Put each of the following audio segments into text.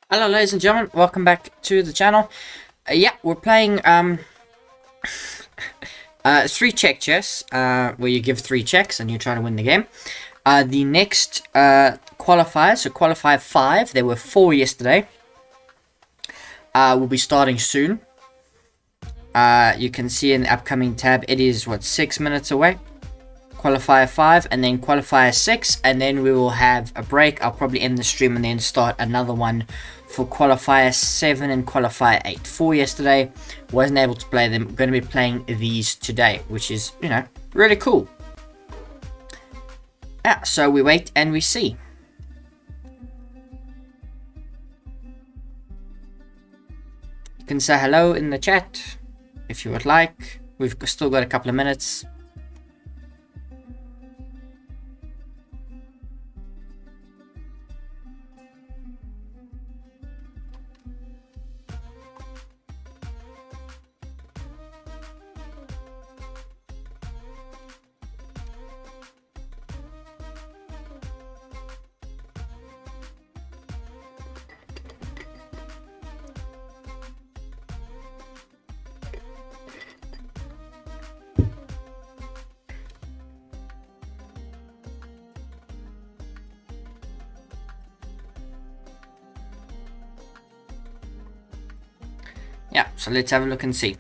Hello ladies and gentlemen, welcome back to the channel. Yeah, we're playing 3-check chess, where you give 3 checks and you try to win the game. The next qualifiers, so qualifier 5, there were 4 yesterday, will be starting soon. You can see in the upcoming tab, it is, 6 minutes away. Qualifier 5 and then qualifier 6, and then we will have a break. I'll probably end the stream and then start another one for qualifier 7 and qualifier 8. 4 yesterday, wasn't able to play them. Going to be playing these today, which is, really cool. Yeah, so we wait and we see. You can say hello in the chat if you would like. We've still got a couple of minutes. Yeah, so let's have a look and see.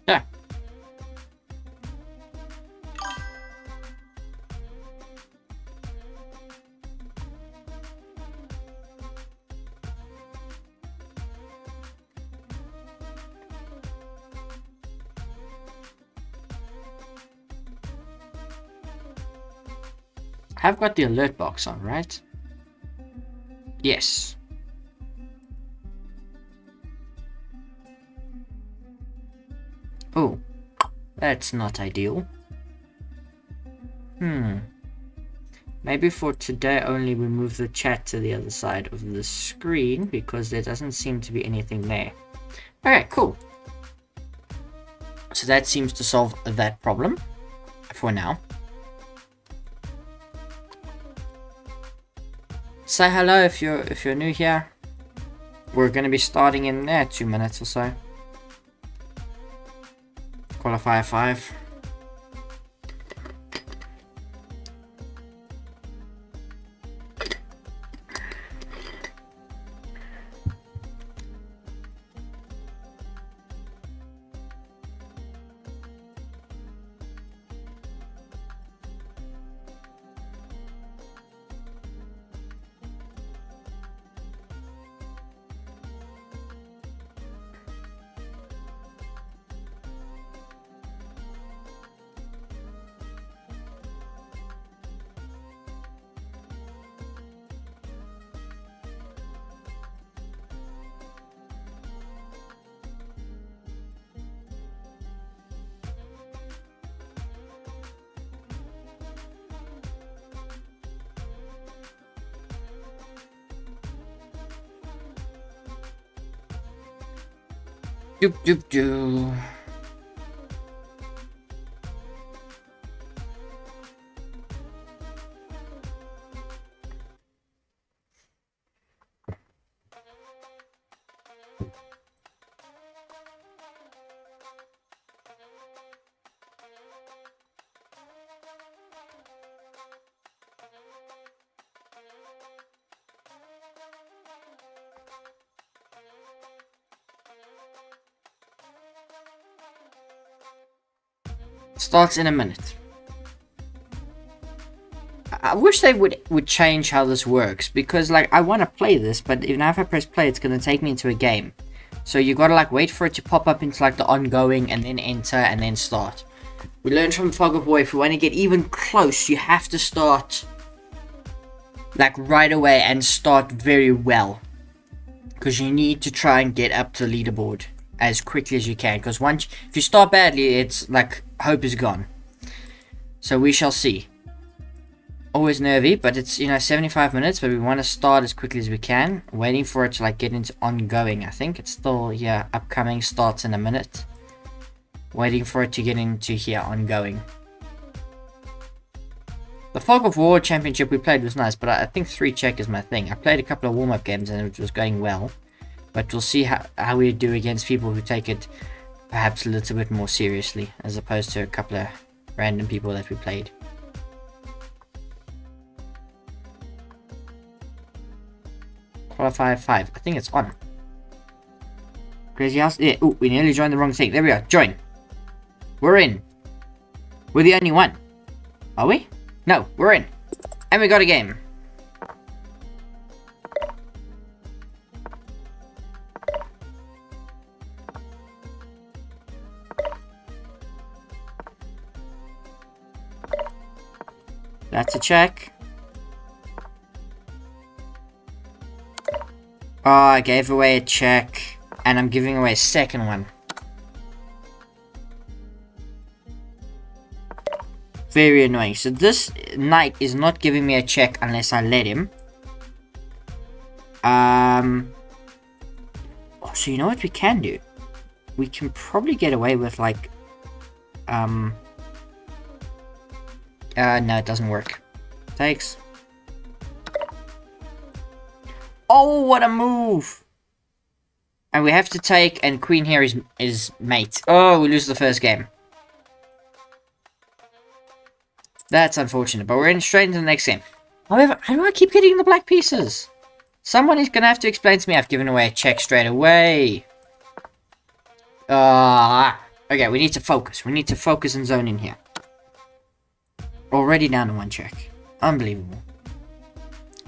Yeah. I've got the alert box on, right? Yes. Oh, that's not ideal. Maybe for today only we move the chat to the other side of the screen because there doesn't seem to be anything there. Alright, cool. So that seems to solve that problem for now. Say hello if you're new here. We're gonna be starting in 2 minutes or so. Qualifier 5. Doop doop doo. Starts in a minute. I wish they would change how this works, because like I want to play this, but even if I press play, it's gonna take me into a game. So you gotta like wait for it to pop up into like the ongoing, and then enter, and then start. We learned from Fog of War, if you want to get even close, you have to start like right away and start very well, because you need to try and get up to the leaderboard as quickly as you can, because if you start badly, it's like hope is gone. So we shall see. Always nervy, but it's 75 minutes, but we want to start as quickly as we can. Waiting for it to like get into ongoing. I think it's still upcoming, starts in a minute. Waiting for it to get into here ongoing. The Fog of War Championship we played was nice, but I think 3 check is my thing. I played a couple of warm-up games and it was going well, but we'll see how we do against people who take it perhaps a little bit more seriously, as opposed to a couple of random people that we played. Qualifier 5. I think it's on. Crazy House. Yeah. Ooh, we nearly joined the wrong thing. There we are. Join. We're in. We're the only one. Are we? No, we're in. And we got a game. That's a check. Oh, I gave away a check, and I'm giving away a second one. Very annoying. So this knight is not giving me a check unless I let him. Oh, so you know what we can do? We can probably get away with like... no, it doesn't work. Takes. Oh, what a move! And we have to take, and queen here is mate. Oh, we lose the first game. That's unfortunate, but we're in straight into the next game. However, how do I keep getting the black pieces? Someone is going to have to explain to me. I've given away a check straight away. Okay, we need to focus. We need to focus and zone in here. Already down to 1 check. Unbelievable.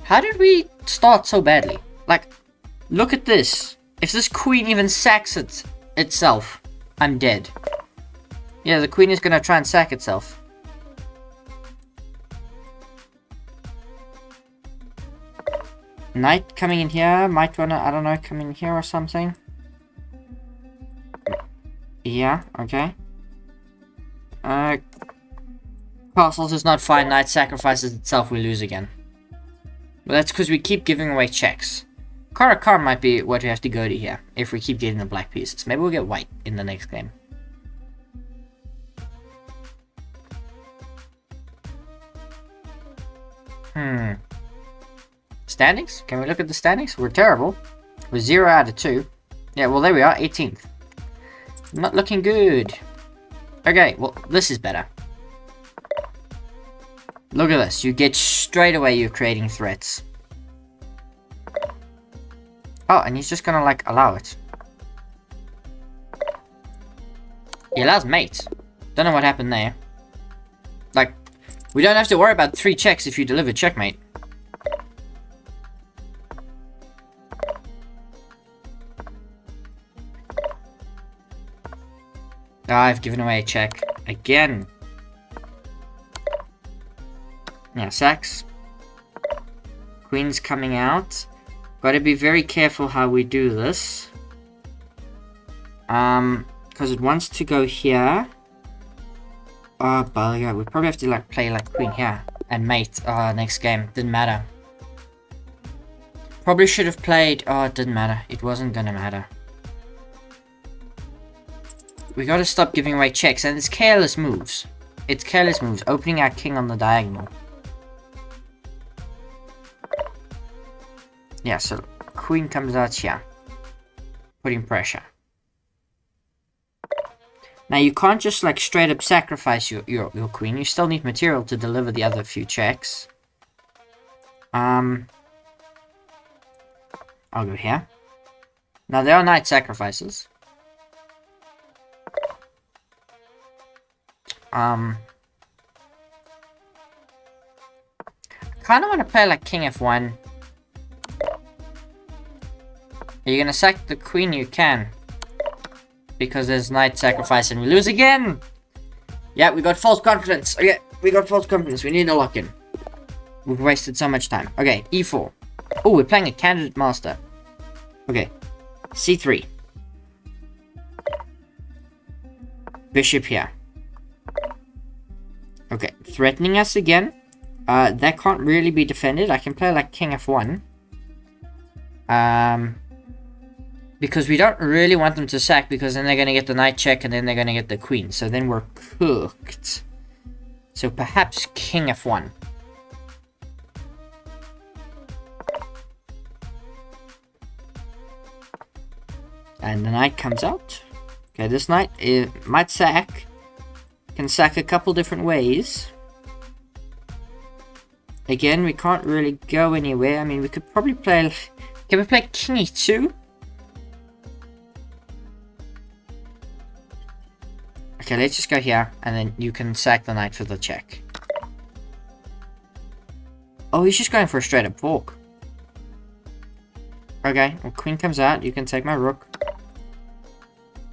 How did we start so badly? Like, look at this. If this queen even sacks itself, I'm dead. Yeah, the queen is going to try and sack itself. Knight coming in here. Might wanna, I don't know, come in here or something. Yeah, okay. Castles is not fine. Knight sacrifices itself, we lose again. But that's because we keep giving away checks. Karakar might be what we have to go to here, if we keep getting the black pieces. Maybe we'll get white in the next game. Standings? Can we look at the standings? We're terrible. We're 0 out of 2. Yeah, well there we are, 18th. Not looking good. Okay, well this is better. Look at this. You get straight away you're creating threats. Oh, and he's just gonna like allow it. He allows mate. Don't know what happened there. Like, we don't have to worry about 3 checks if you deliver checkmate. I've given away a check again. Yeah, sacks. Queen's coming out. Gotta be very careful how we do this. Because it wants to go here. Oh, bugger. We probably have to like play like queen here. And mate. Oh, next game. Didn't matter. Probably should have played... Oh, it didn't matter. It wasn't gonna matter. We gotta stop giving away checks. And it's careless moves. It's careless moves. Opening our king on the diagonal. Yeah, so queen comes out here. Putting pressure. Now you can't just like straight up sacrifice your queen. You still need material to deliver the other few checks. I'll go here. Now there are knight sacrifices. Kind of want to play like king f1. Are you gonna sack the queen? You can. Because there's knight sacrifice and we lose again! Yeah, we got false confidence. Okay, we got false confidence. We need to lock in. We've wasted so much time. Okay, e4. Oh, we're playing a candidate master. Okay, c3. Bishop here. Okay, threatening us again. That can't really be defended. I can play like king f1. Because we don't really want them to sack, because then they're going to get the knight check and then they're going to get the queen. So then we're cooked. So perhaps king f1. And the knight comes out. Okay, this knight might sack. Can sack a couple different ways. Again, we can't really go anywhere. I mean, we could probably play... Can we play king e2? Okay, let's just go here, and then you can sack the knight for the check. Oh, he's just going for a straight up fork. Okay, well, queen comes out, you can take my rook.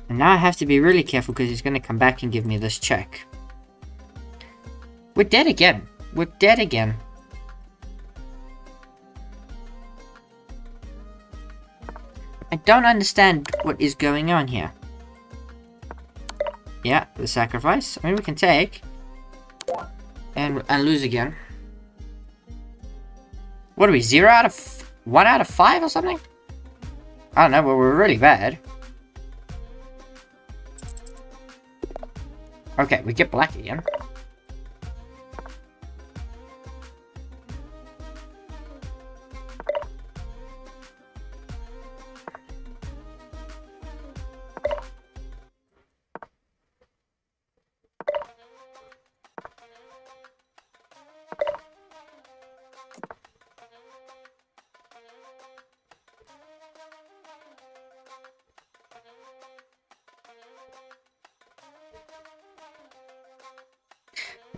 And now I have to be really careful, because he's going to come back and give me this check. We're dead again. We're dead again. I don't understand what is going on here. Yeah, the sacrifice. I mean, we can take. And lose again. What are we, 0 out of... 1 out of 5 or something? I don't know, but we're really bad. Okay, we get black again.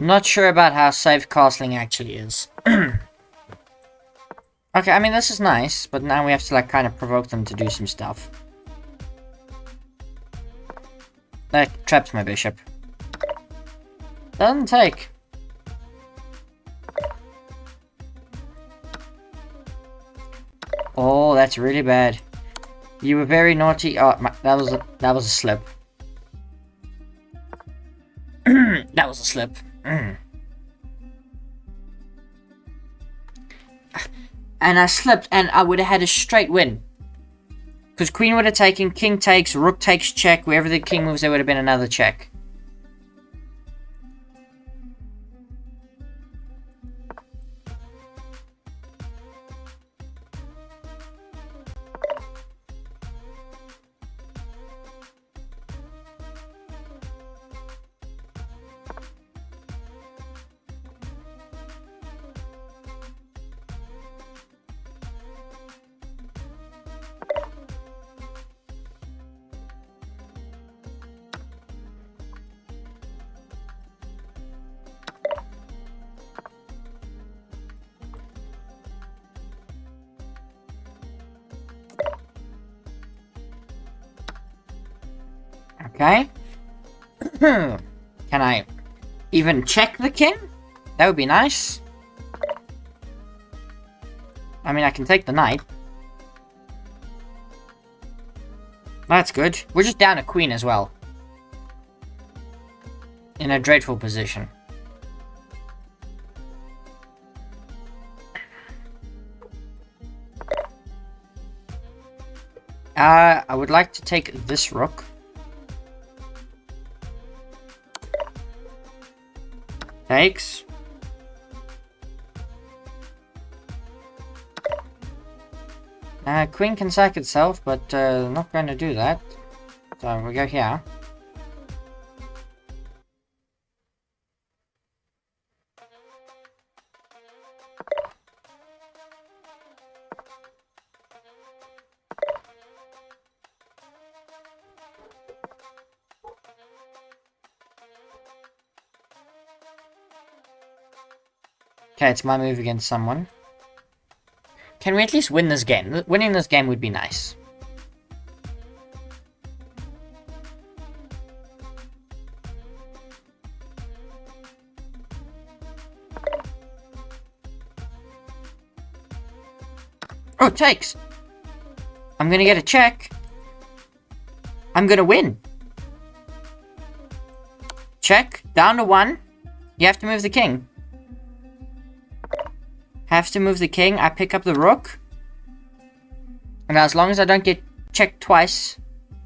Not sure about how safe castling actually is. Okay, I mean, this is nice, but now we have to, like, kind of provoke them to do some stuff. That traps my bishop. Doesn't take. Oh, that's really bad. You were very naughty. Oh, that was a slip. That was a slip. And I slipped, and I would have had a straight win. Because queen would have taken, king takes, rook takes check. Wherever the king moves, there would have been another check. Okay. Can I even check the king? That would be nice. I mean, I can take the knight. That's good. We're just down a queen as well. In a dreadful position. I would like to take this rook. Takes. Queen can sack itself, but not going to do that. So we go here. Okay, it's my move against someone. Can we at least win this game? Winning this game would be nice. Oh, takes. I'm gonna get a check. I'm gonna win. Check. Down to 1. You have to move the king. Have to move the king. I pick up the rook. And as long as I don't get checked twice,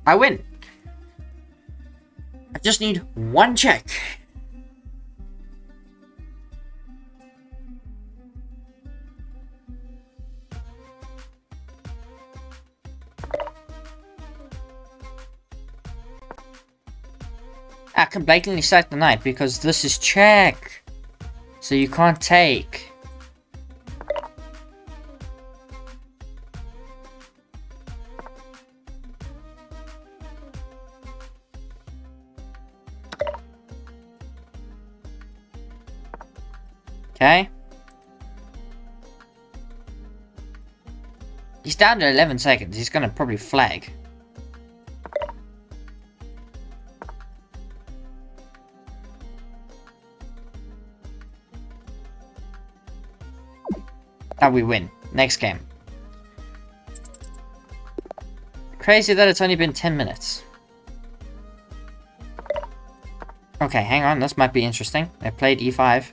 I win. I just need 1 check. I can blatantly sack the knight because this is check. So you can't take. Okay. He's down to 11 seconds. He's gonna probably flag. Now we win. Next game. Crazy that it's only been 10 minutes. Okay, hang on. This might be interesting. They played e5.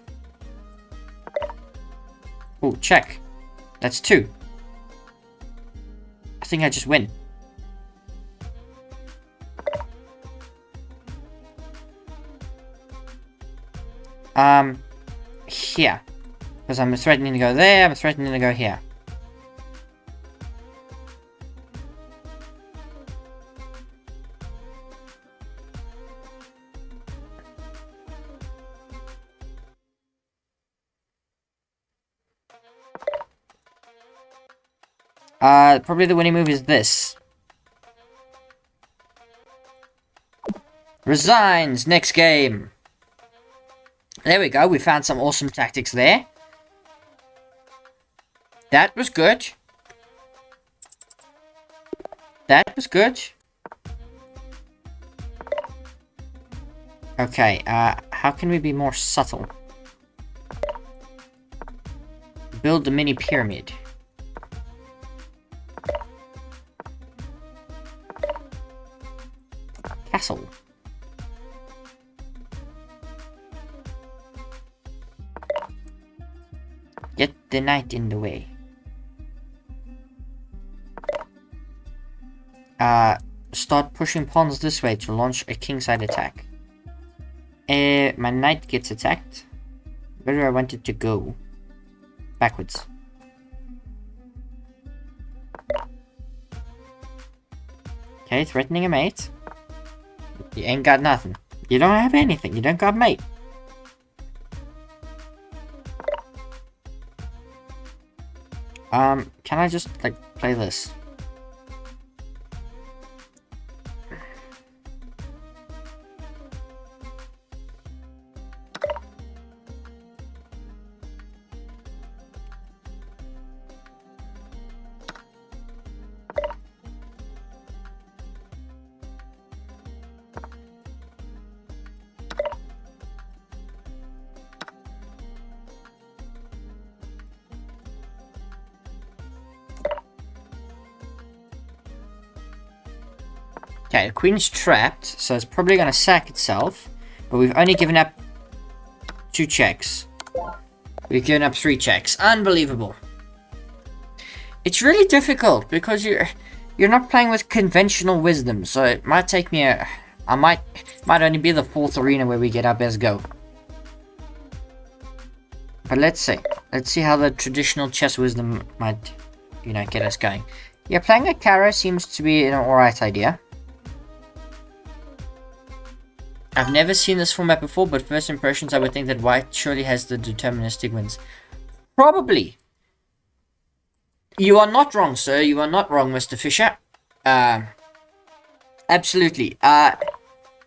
Oh, check. That's 2. I think I just win. Here. Because I'm threatening to go there, I'm threatening to go here. Probably the winning move is this. Resigns, next game. There we go, we found some awesome tactics there. That was good. That was good. Okay, how can we be more subtle? Build the mini pyramid. Castle. Get the knight in the way. Start pushing pawns this way to launch a kingside attack. My knight gets attacked. Where do I want it to go? Backwards. Okay, threatening a mate. You ain't got nothing. You don't have anything. You don't got mate. Can I just, like, play this? Okay, the queen's trapped, so it's probably going to sack itself. But we've only given up 2 checks. We've given up 3 checks. Unbelievable. It's really difficult because you're not playing with conventional wisdom, so it might take me might only be the 4th arena where we get our best go. But let's see. Let's see how the traditional chess wisdom might, get us going. Yeah, playing a Kara seems to be an alright idea. I've never seen this format before, but first impressions, I would think that white surely has the deterministic wins. Probably. You are not wrong, sir. You are not wrong, Mr. Fisher. Absolutely.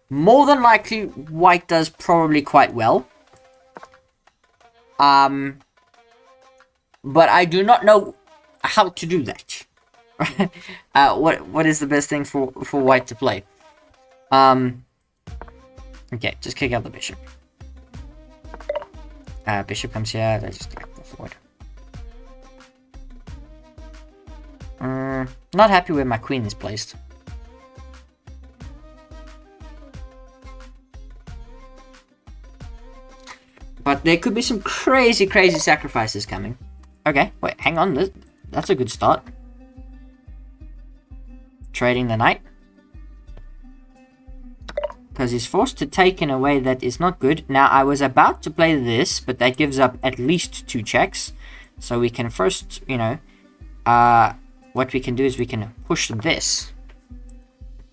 More than likely, white does probably quite well. but I do not know how to do that. What is the best thing for white to play? Okay, just kick out the bishop. Bishop comes here. Let's just go forward. Not happy where my queen is placed. But there could be some crazy sacrifices coming. Okay, wait, hang on. That's a good start. Trading the knight. Because he's forced to take in a way that is not good. Now, I was about to play this, but that gives up at least 2 checks. So we can first, you know, what we can do is we can push this.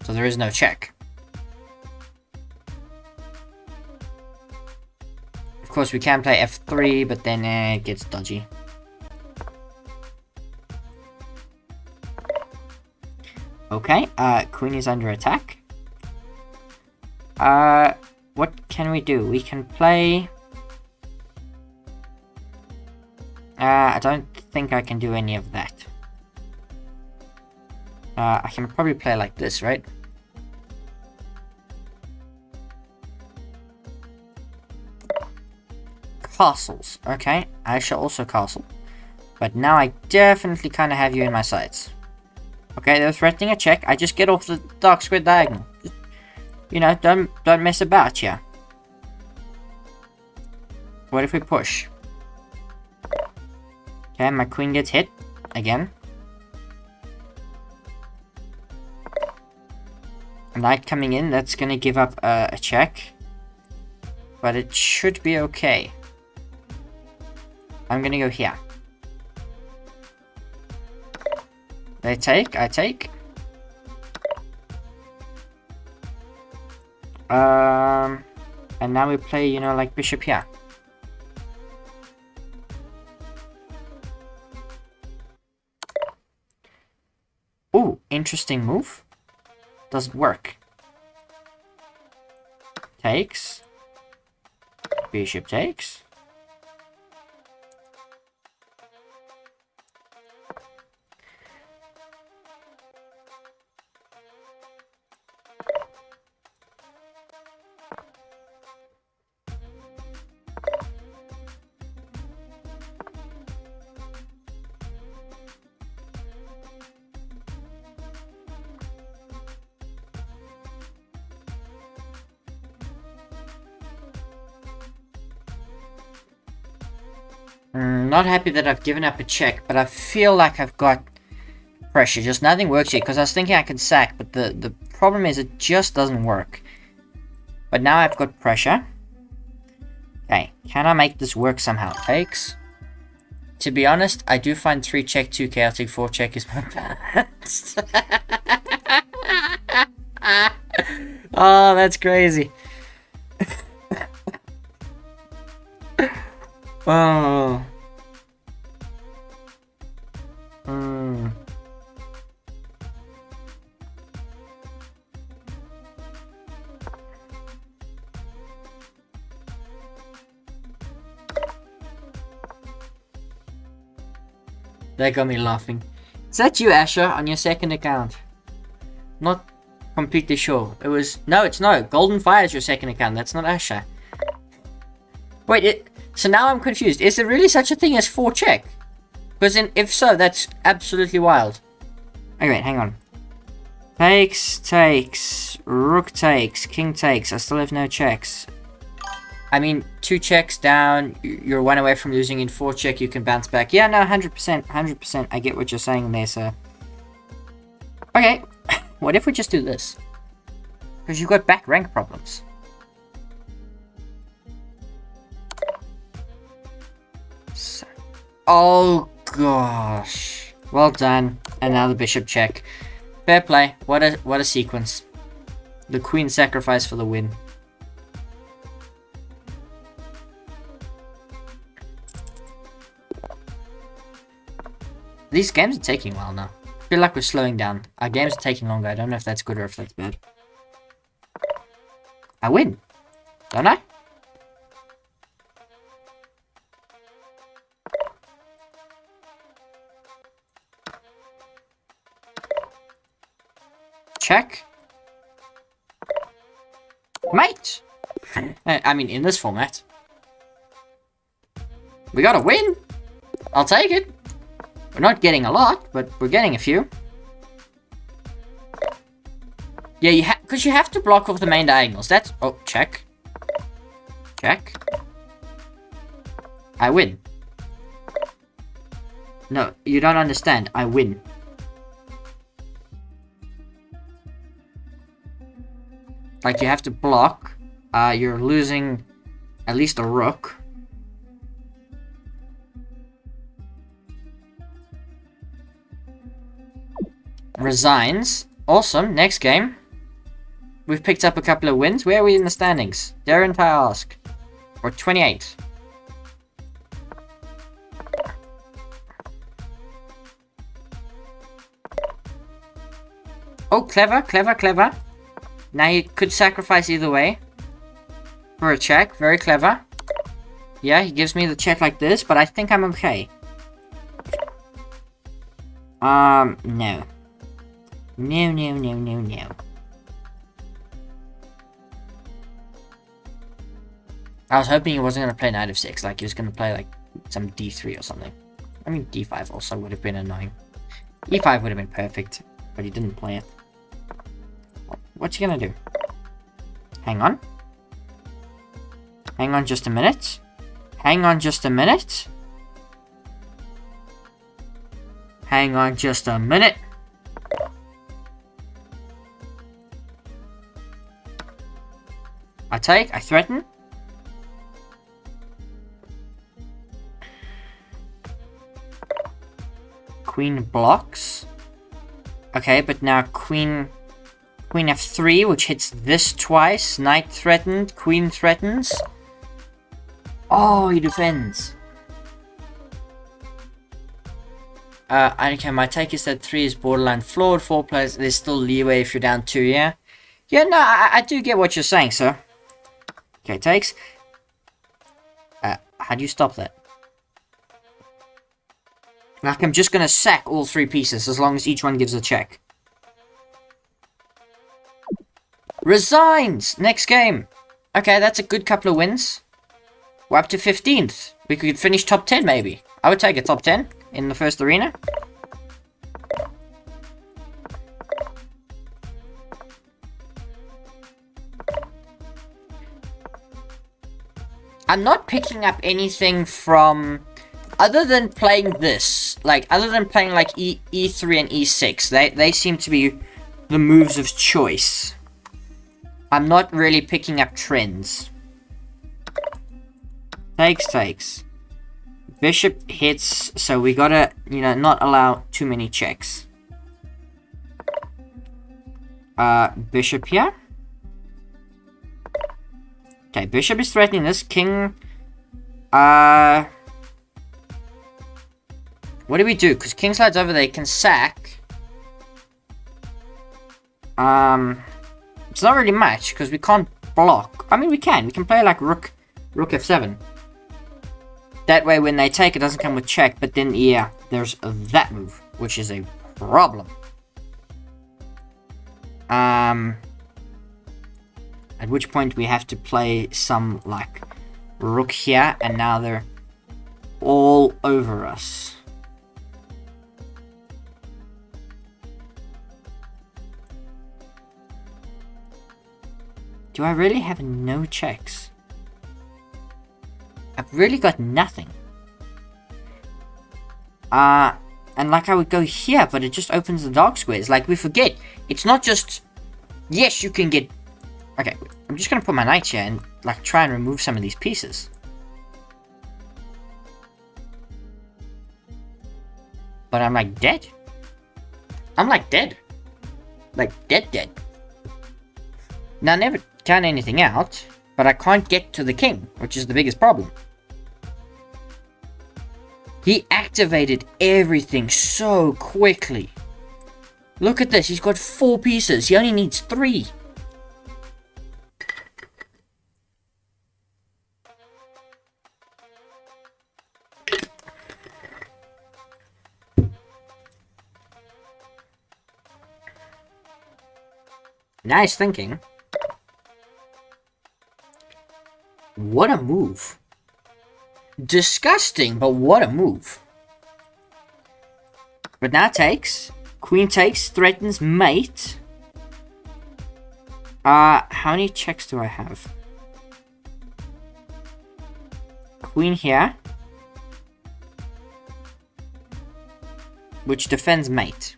So there is no check. Of course, we can play f3, but then it gets dodgy. Okay, queen is under attack. What can we do? We can play... I don't think I can do any of that. I can probably play like this, right? Castles. Okay, I shall also castle. But now I definitely kind of have you in my sights. Okay, they're threatening a check. I just get off the dark square diagonal. Just, you know, don't mess about here. What if we push? Okay, my queen gets hit again. Knight coming in, that's gonna give up a check. But it should be okay. I'm gonna go here. They take, I take. And now we play, you know, like bishop here. Ooh, interesting move. Doesn't work. Takes. Bishop takes. Not happy that I've given up a check, but I feel like I've got pressure. Just nothing works here, because I was thinking I could sack, but the problem is it just doesn't work. But now I've got pressure. Okay, can I make this work somehow? Takes. To be honest, I do find 3 check, 2 chaotic, 4 check is my best. Oh, that's crazy. Oh. That got me laughing. Is that you, Asher, on your second account? Not completely sure. It was... No, it's no. Golden Fire is your second account. That's not Asher. Wait, so now I'm confused. Is there really such a thing as 4 check? Because if so, that's absolutely wild. Okay, wait, hang on. Takes, takes, rook takes, king takes. I still have no checks. I mean, 2 checks down, you're 1 away from losing. In 4 check, you can bounce back. Yeah, no, 100%, 100%. I get what you're saying there, sir. Okay, what if we just do this? Because you've got back rank problems. So, oh, gosh. Well done. And now the bishop check. Fair play. What a sequence. The queen sacrifice for the win. These games are taking a while now. I feel like we're slowing down. Our games are taking longer. I don't know if that's good or if that's bad. I win. Don't I? check. Mate! I mean, in this format. We got a win! I'll take it. We're not getting a lot, but we're getting a few. Yeah, because you have to block off the main diagonals. That's... Oh, check. Check. I win. No, you don't understand. I win. Like, you have to block. You're losing at least a rook. Resigns. Awesome. Next game. We've picked up a couple of wins. Where are we in the standings? Darren I ask. We're 28. Oh, clever, clever, clever. Now you could sacrifice either way. For a check. Very clever. Yeah, he gives me the check like this, but I think I'm okay. No. No, no, no, no, no. I was hoping he wasn't going to play knight of 6, like he was going to play like some d3 or something. I mean, d5 also would have been annoying. e5 would have been perfect, but he didn't play it. What's he going to do? Hang on. Hang on just a minute. Hang on just a minute. Hang on just a minute. I take, I threaten. Queen blocks. Okay, but now queen f3, which hits this twice. Knight threatened, queen threatens. Oh, he defends. Okay, my take is that 3 is borderline flawed. 4 players, there's still leeway if you're down 2, yeah? Yeah, no, I do get what you're saying, sir. Okay, takes. How do you stop that? Like, I'm just gonna sack all 3 pieces as long as each one gives a check. Resigns! Next game. Okay, that's a good couple of wins. We're up to 15th. We could finish top 10, maybe. I would take a top 10 in the first arena. I'm not picking up anything from... Other than playing this, like, other than playing, like, E3 and E6, they seem to be the moves of choice. I'm not really picking up trends. Takes. Bishop hits, so we gotta, you know, not allow too many checks. Bishop here. Okay, bishop is threatening this. King, what do we do? Because king slides over there, can sack. It's not really much, because we can't block. I mean, we can play like rook f7. That way, when they take, it doesn't come with check, but then, yeah, there's that move, which is a problem. At which point we have to play some, like, rook here, and now they're all over us. Do I really have no checks? I've really got nothing. And like I would go here, but it just opens the dark squares. Like, we forget, it's not just... Yes, you can get... Okay, I'm just gonna put my knight here and, like, try and remove some of these pieces. But I'm, like, dead. I'm, like, dead. Like, dead. Now, I never count anything out, but I can't get to the king, which is the biggest problem. He activated everything so quickly. Look at this, he's got 4 pieces, he only needs 3. Nice thinking. What a move. Disgusting, but what a move. But now takes. Queen takes, threatens mate. How many checks do I have? Queen here. Which defends mate.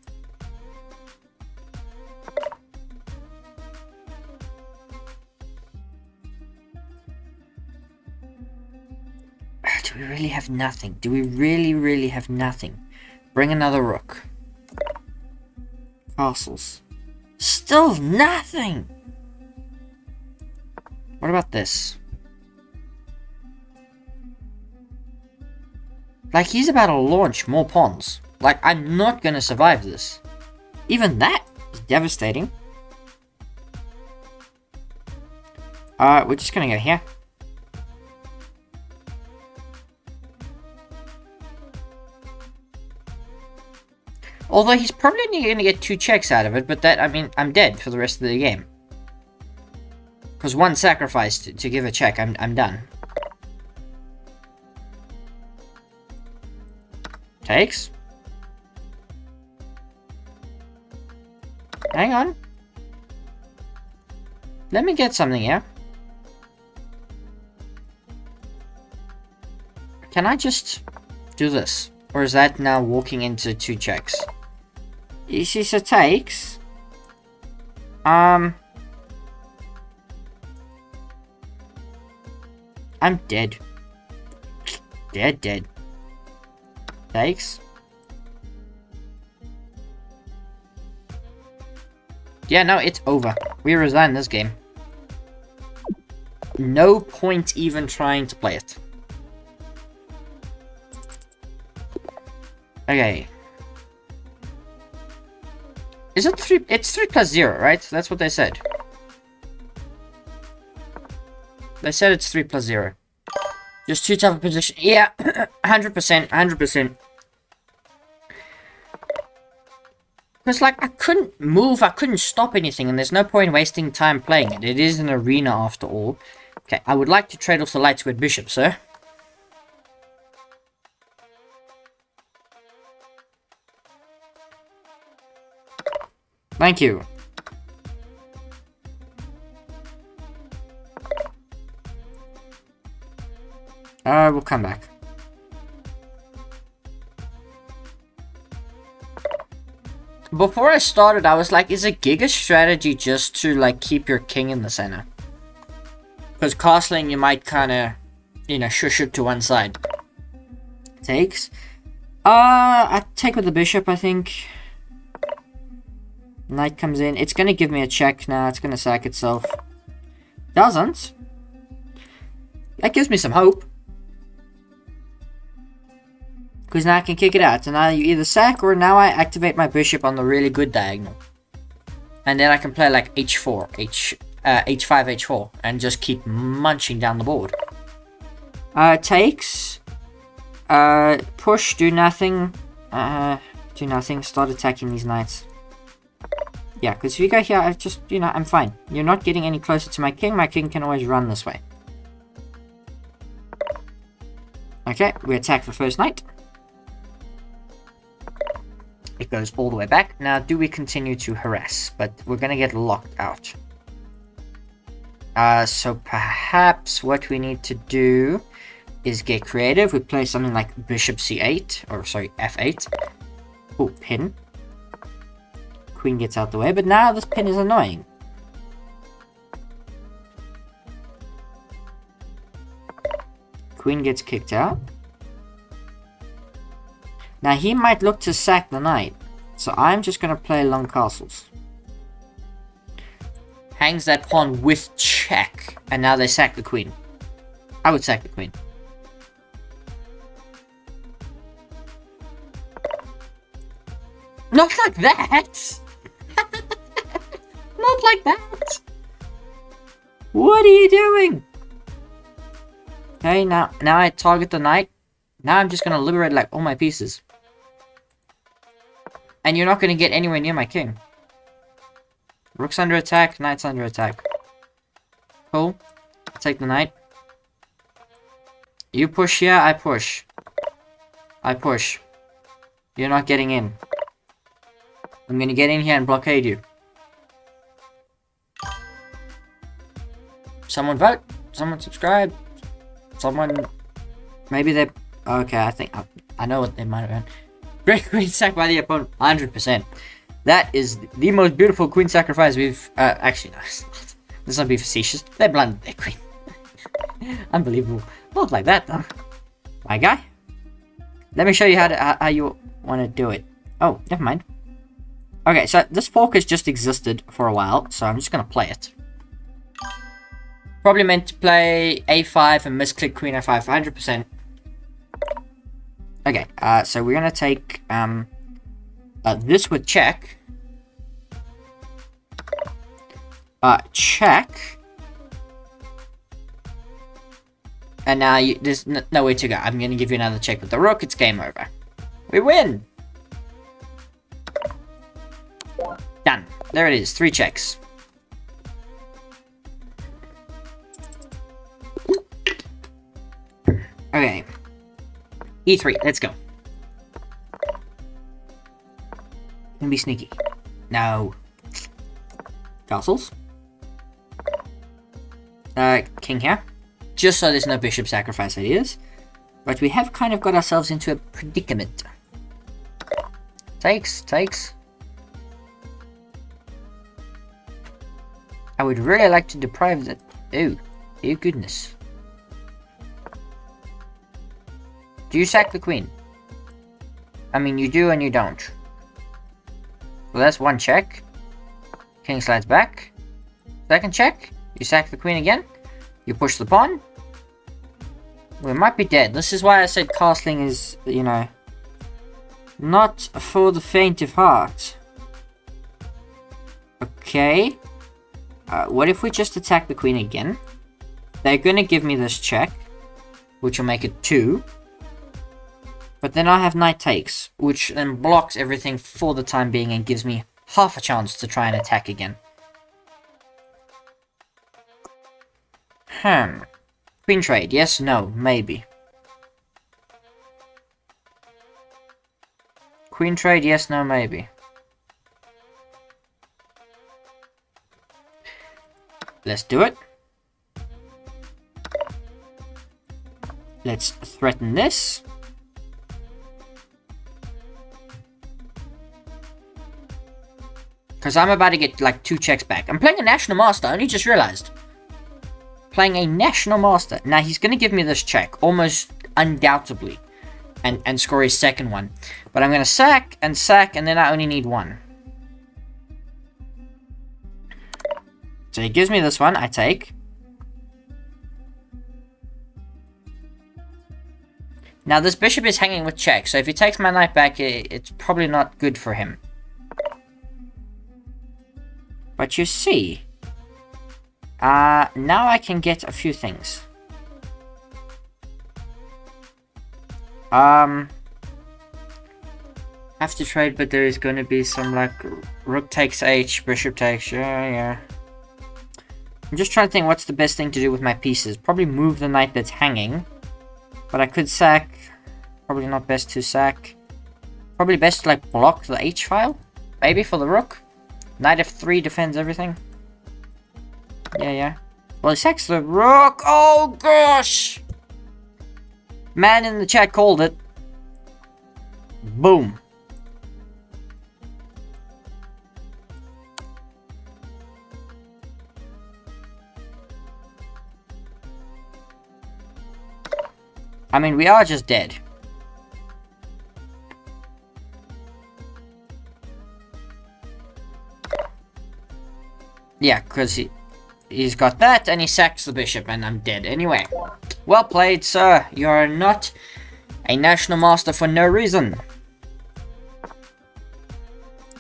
Do we really have nothing? Do we really have nothing? Bring another rook. Castles. Still nothing! What about this? Like, he's about to launch more pawns. Like, I'm not gonna survive this. Even that is devastating. We're just gonna go here. Although he's probably only gonna get 2 checks out of it, but that, I mean, I'm dead for the rest of the game. Because one sacrifice to give a check, I'm done. Takes. Hang on. Let me get something here. Can I just do this? Or is that now walking into 2 checks? You see, so takes. I'm dead. Dead. Takes. Yeah, no, it's over. We resign this game. No point even trying to play it. Okay. Is it 3? It's 3 plus 0, right? That's what they said. They said it's 3 plus 0. Just 2 type of position. Yeah, 100%, 100%. Because, like, I couldn't move, I couldn't stop anything, and there's no point wasting time playing it. It is an arena after all. Okay, I would like to trade off the light squared bishop, sir. Thank you. We'll come back. Before I started, I was like, is a Giga strategy just to, like, keep your king in the center? Because castling, you might kind of, you know, shush it to one side. Takes. I take with the bishop, I think. Knight comes in. It's going to give me a check now. It's going to sack itself. Doesn't. That gives me some hope. Because now I can kick it out. So now you either sack or now I activate my bishop on the really good diagonal. And then I can play like h4, h5, h4. And just keep munching down the board. Takes. Push, do nothing. Do nothing. Start attacking these knights. Yeah, because if you go here, I just, you know, I'm fine. You're not getting any closer to my king. My king can always run this way. Okay, we attack the first knight. It goes all the way back. Now, do we continue to harass? But we're going to get locked out. So perhaps what we need to do is get creative. We play something like bishop c8, or sorry, f8. Oh, pin. Queen gets out the way, but now this pin is annoying. Queen gets kicked out. Now he might look to sack the knight, so I'm just going to play long castles. Hangs that pawn with check, and now they sack the queen. I would sack the queen. Not like that! Not like that! What are you doing? Okay, now I target the knight. Now I'm just gonna liberate like all my pieces. And you're not gonna get anywhere near my king. Rook's under attack, knight's under attack. Cool. I'll take the knight. You push here, I push. I push. You're not getting in. I'm gonna get in here and blockade you. Someone vote. Someone subscribe. Someone... Maybe they... Okay, I think... I know what they might have done. Great queen sack by the opponent. 100%. That is the most beautiful queen sacrifice we've... actually, no. Let's not be facetious. They blundered their queen. Unbelievable. Not like that, though. My guy. Let me show you how you want to do it. Oh, never mind. Okay, so this fork has just existed for a while, so I'm just going to play it. Probably meant to play a5 and misclick queen f5 100%. Okay, so we're going to take this with check. Check. And now there's nowhere to go. I'm going to give you another check with the rook. It's game over. We win! Done. There it is. 3 checks. Okay. E3. Let's go. Gonna be sneaky. No. Castles. King here. Just so there's no bishop sacrifice ideas. But we have kind of got ourselves into a predicament. Takes. I would really like to deprive that. Oh goodness. Do you sack the queen? I mean, you do and you don't. Well, that's one check. King slides back. Second check. You sack the queen again. You push the pawn. We might be dead. This is why I said castling is, you know, not for the faint of heart. Okay. What if we just attack the queen again? They're going to give me this check, which will make it 2. But then I have knight takes, which then blocks everything for the time being and gives me half a chance to try and attack again. Queen trade, yes, no, maybe. Queen trade, yes, no, maybe. Let's do it. Let's threaten this. Because I'm about to get like 2 checks back. I'm playing a National Master, I only just realized. Playing a National Master. Now he's going to give me this check, almost undoubtedly. And score his second one. But I'm going to sack, and then I only need 1. So he gives me this one, I take. Now this bishop is hanging with check, so if he takes my knight back, it's probably not good for him. But you see, now I can get a few things. Have to trade, but there is going to be some like rook takes h, bishop takes, yeah. I'm just trying to think what's the best thing to do with my pieces. Probably move the knight that's hanging, but I could sack. Probably not best to sack. Probably best to like block the h file, maybe for the rook. Knight f3 defends everything. Yeah. Well, he sacks the rook. Oh, gosh! Man in the chat called it. Boom. I mean, we are just dead. Yeah, because he's got that, and he sacks the bishop, and I'm dead anyway. Well played, sir. You're not a National Master for no reason.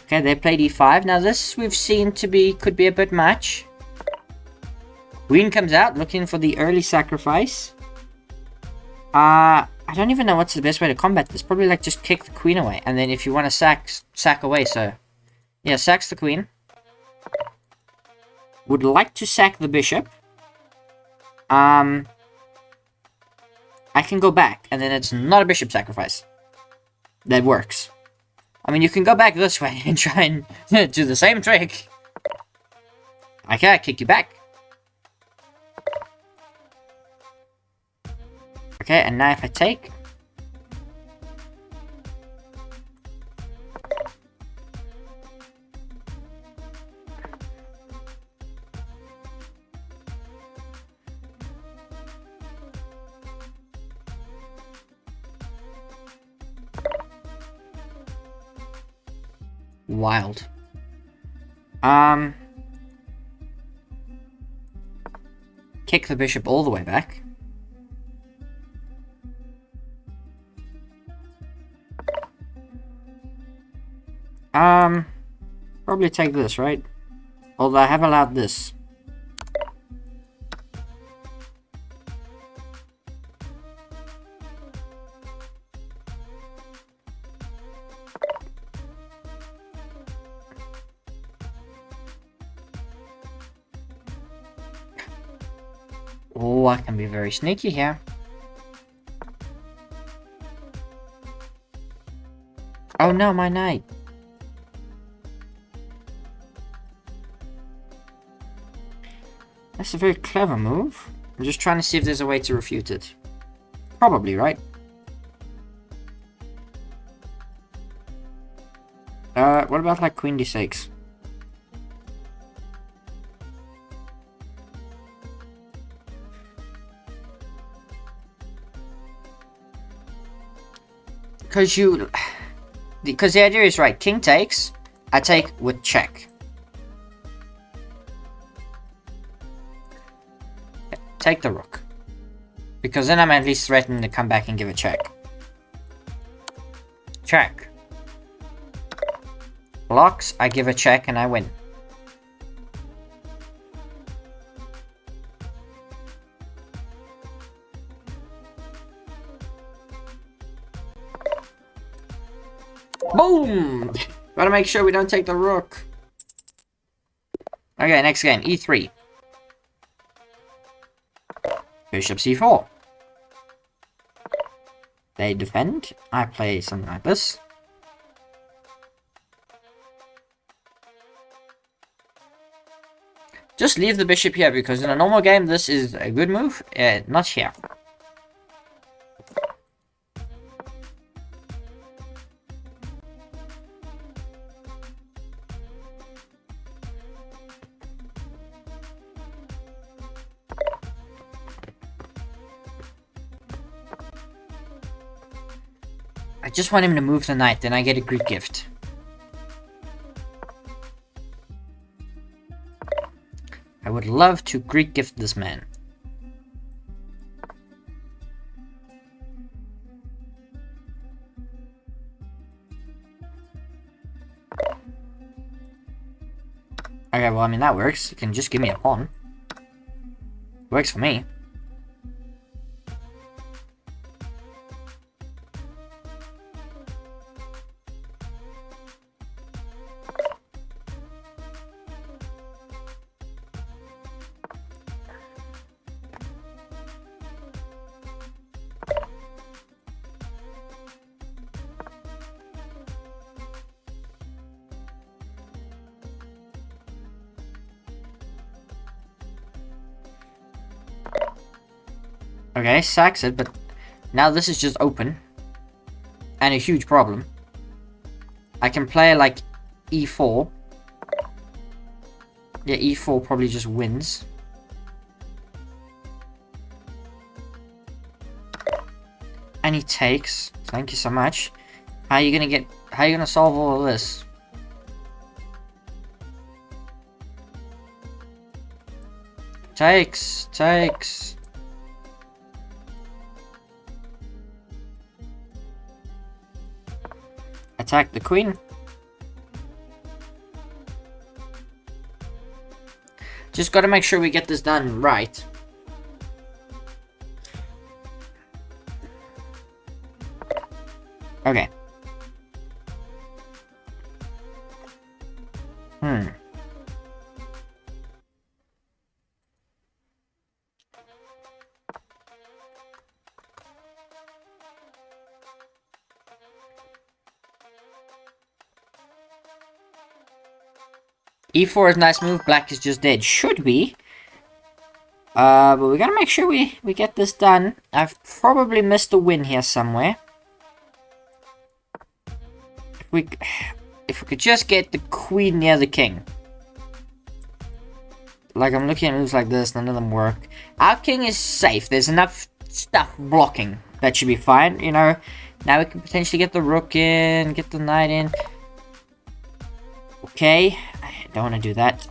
Okay, they played e5. Now this we've seen to be, could be a bit much. Queen comes out, looking for the early sacrifice. I don't even know what's the best way to combat this. Probably like just kick the queen away, and then if you want to sack away, so... Yeah, sacks the queen. would like to sack the bishop, I can go back, and then it's not a bishop sacrifice. That works. I mean, you can go back this way and try and do the same trick. I can't kick you back. Okay, and now if I take... Wild. Kick the bishop all the way back. Probably take this, right? Although I have allowed this. Oh, I can be very sneaky here. Oh no, my knight. That's a very clever move. I'm just trying to see if there's a way to refute it. Probably, right? What about like queen d6? Because the idea is right, king takes, I take with check. Take the rook. Because then I'm at least threatening to come back and give a check. Check. Blocks, I give a check and I win. Boom! Gotta make sure we don't take the rook. Okay, next game, e3. Bishop c4. They defend. I play something like this. Just leave the bishop here, because in a normal game this is a good move. Not here. I just want him to move the knight, then I get a Greek gift. I would love to Greek gift this man. Okay, well, I mean, that works. You can just give me a pawn. Works for me. Okay, sacks it, but now this is just open. And a huge problem. I can play like e4. Yeah, e4 probably just wins. And he takes. Thank you so much. How are you gonna solve all of this? Takes. Attack the queen. Just gotta make sure we get this done right. Okay. E4 is a nice move. Black is just dead. Should be. But we gotta make sure we get this done. I've probably missed a win here somewhere. If we could just get the queen near the king. Like, I'm looking at moves like this, none of them work. Our king is safe. There's enough stuff blocking. That should be fine, you know. Now we can potentially get the rook in, get the knight in. Okay, I don't want to do that.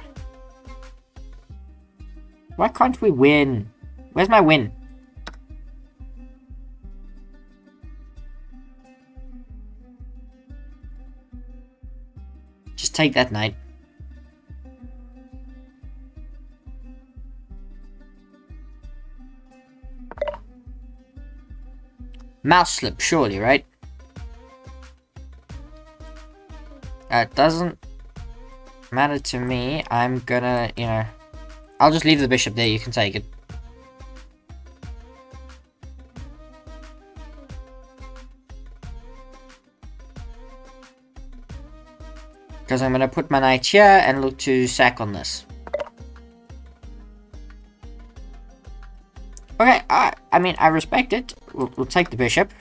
Why can't we win? Where's my win? Just take that knight. Mouse slip, surely, right? That doesn't matter to me. I'm gonna, you know... I'll just leave the bishop there, you can take it. Because I'm gonna put my knight here and look to sack on this. Okay, I mean, I respect it. We'll take the bishop.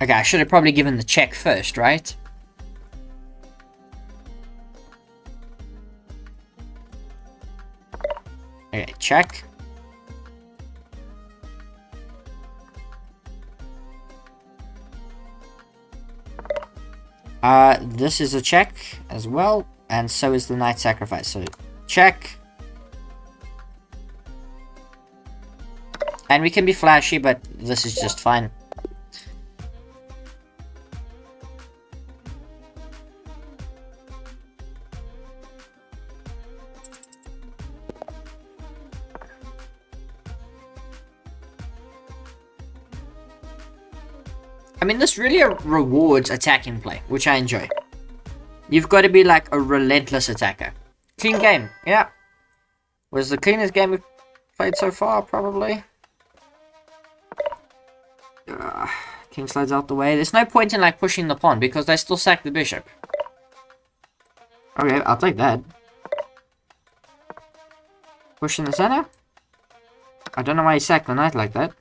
Okay, I should have probably given the check first, right? Okay, check. This is a check as well, and so is the knight sacrifice, so check. And we can be flashy, but this is just fine. I mean, this really rewards attacking play, which I enjoy. You've got to be like a relentless attacker. Clean game, yeah. Was the cleanest game we've played so far, probably. King slides out the way. There's no point in like pushing the pawn because they still sack the bishop. Okay, I'll take that. Push in the center. I don't know why he sacked the knight like that.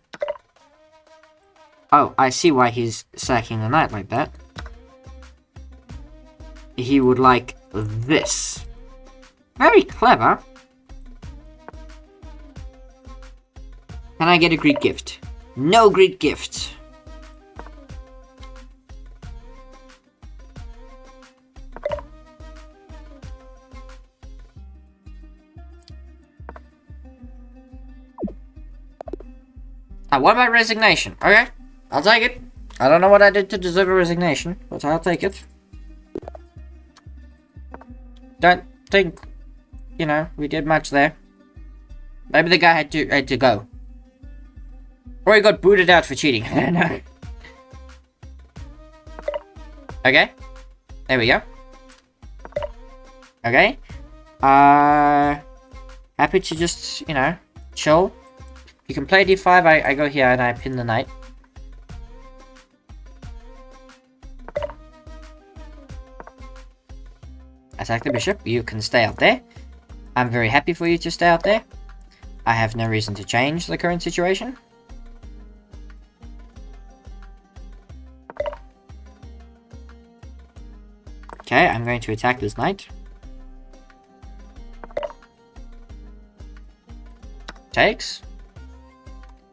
Oh, I see why he's sacking the knight like that. He would like this. Very clever. Can I get a Greek gift? No Greek gift. What about resignation? Okay, I'll take it. I don't know what I did to deserve a resignation, but I'll take it. Don't think, you know, we did much there. Maybe the guy had to go. Or he got booted out for cheating. I don't know. Okay. There we go. Okay. Happy to just, you know, chill. You can play d5, I go here and I pin the knight. Attack the bishop. You can stay out there. I'm very happy for you to stay out there. I have no reason to change the current situation. Okay, I'm going to attack this knight. Takes.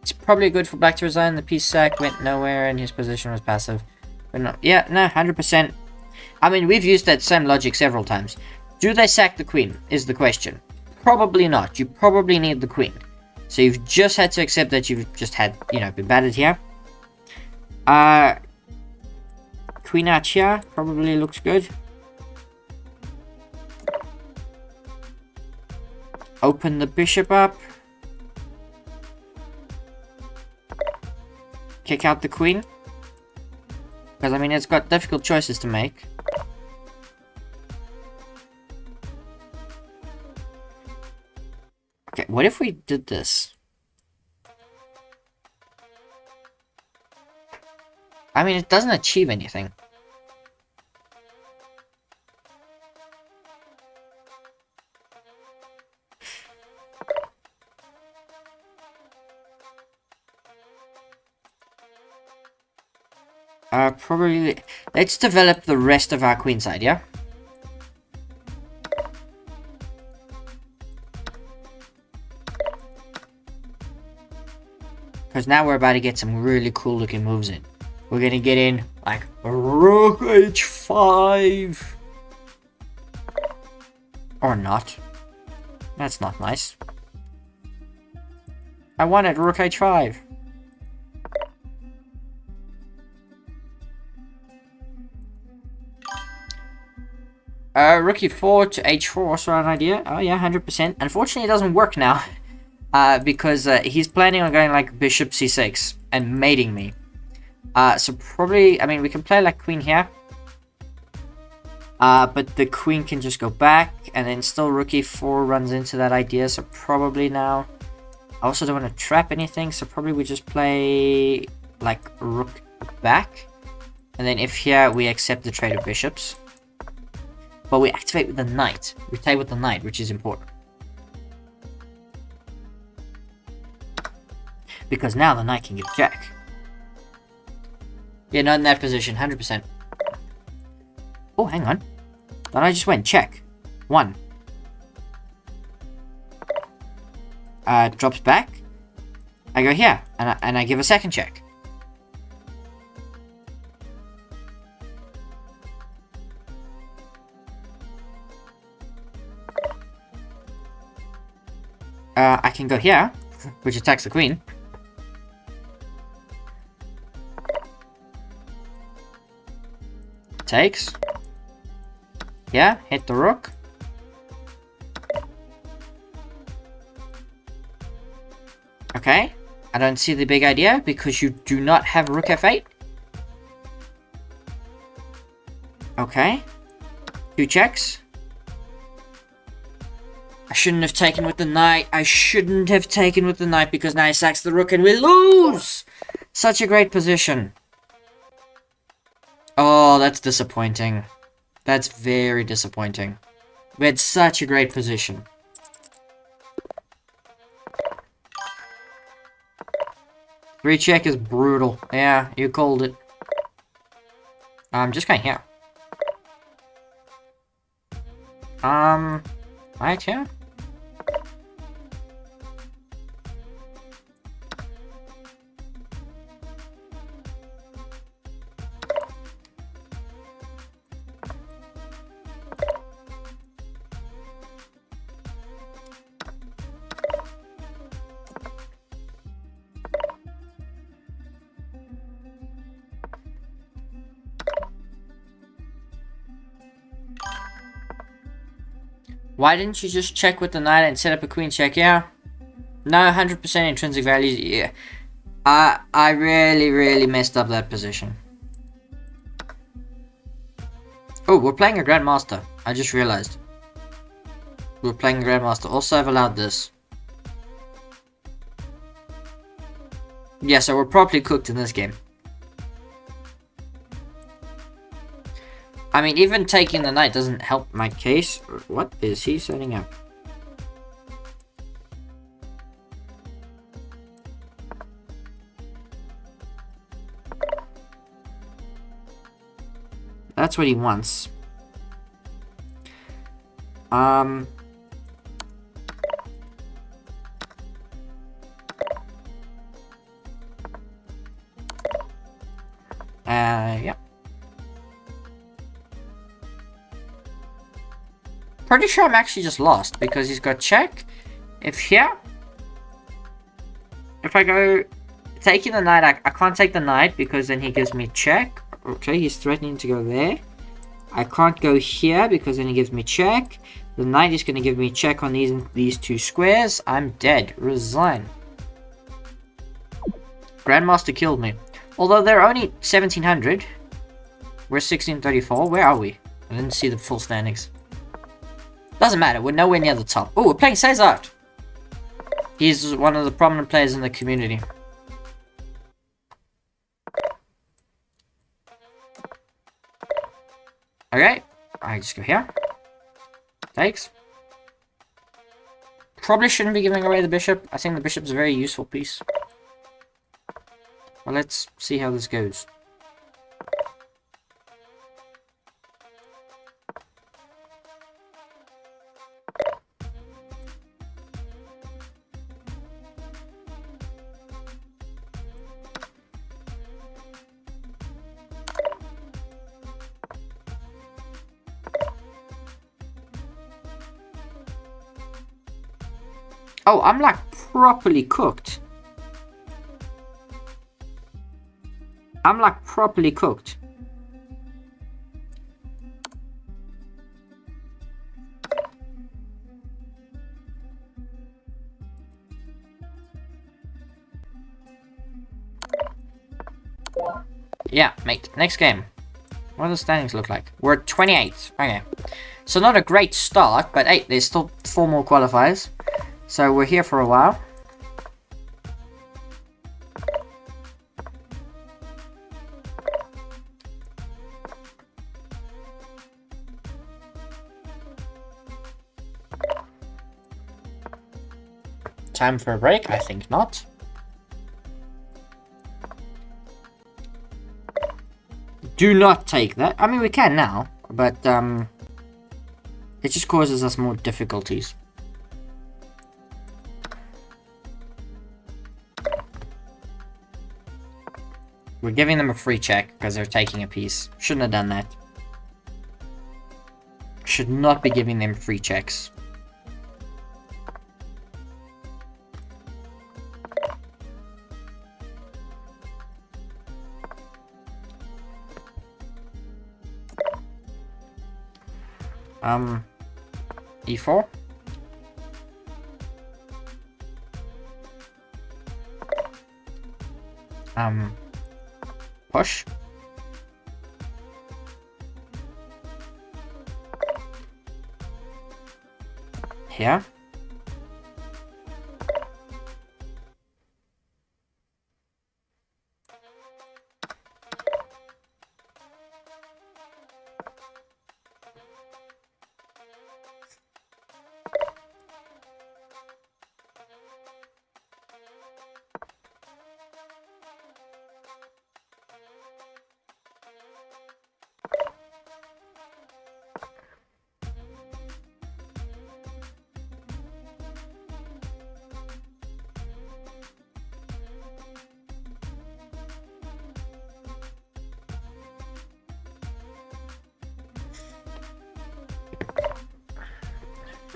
It's probably good for black to resign. The piece sack went nowhere and his position was passive. But no, yeah, no, 100%. I mean, we've used that same logic several times. Do they sack the queen, is the question. Probably not. You probably need the queen. So you've just had to accept that you've just had, you know, been battered here. Queen out here probably looks good. Open the bishop up. Kick out the queen. Because, I mean, it's got difficult choices to make. Okay, what if we did this? I mean, it doesn't achieve anything. Probably... Let's develop the rest of our queenside, yeah? Because now we're about to get some really cool looking moves in. We're going to get in, like, Rook H5. Or not. That's not nice. I wanted Rook H5. Rook E4 to H4, so an idea. Oh yeah, 100%. Unfortunately, it doesn't work now. Because he's planning on going like Bishop C6 and mating me. So probably, I mean, we can play like Queen here. But the Queen can just go back, and then still Rook E4 runs into that idea, so probably now... I also don't want to trap anything, so probably we just play like Rook back. And then if here, we accept the trade of bishops. But we activate with the knight. We play with the knight, which is important. Because now the knight can give jack. Yeah, not in that position, 100%. Oh, hang on. Then I just went check. 1. Drops back. I go here, and I give a second check. I can go here, which attacks the queen. Takes. Yeah, hit the rook. Okay, I don't see the big idea because you do not have Rook F8. Okay, 2 checks. I shouldn't have taken with the knight. I shouldn't have taken with the knight because now he sacks the rook and we lose! Such a great position. Oh, that's disappointing. That's very disappointing. We had such a great position. Recheck is brutal. Yeah, you called it. I'm just going here. Right here? Why didn't you just check with the knight and set up a queen check? Yeah. No, 100% intrinsic values. Yeah. I really messed up that position. Oh, we're playing a Grandmaster. I just realized. We're playing a Grandmaster. Also, I've allowed this. Yeah, so we're properly cooked in this game. I mean, even taking the knight doesn't help my case. What is he setting up? That's what he wants. Yeah. Pretty sure I'm actually just lost because he's got check. If here, if I go taking the knight, I can't take the knight because then he gives me check. Okay, he's threatening to go there. I can't go here because then he gives me check. The knight is going to give me check on these 2 squares. I'm dead. Resign. Grandmaster killed me. Although they're only 1700. We're 1634. Where are we? I didn't see the full standings. Doesn't matter, we're nowhere near the top. Oh, we're playing Cesar. He's one of the prominent players in the community. Okay, I just go here. Takes. Probably shouldn't be giving away the bishop. I think the bishop's a very useful piece. Well, let's see how this goes. Oh, I'm like properly cooked. I'm like properly cooked. Yeah, mate. Next game. What do the standings look like? We're at 28. Okay. So not a great start, but hey, there's still 4 more qualifiers. So we're here for a while. Time for a break? I think not. Do not take that. I mean, we can now, but it just causes us more difficulties. We're giving them a free check because they're taking a piece. Shouldn't have done that. Should not be giving them free checks. E4. Push. Here.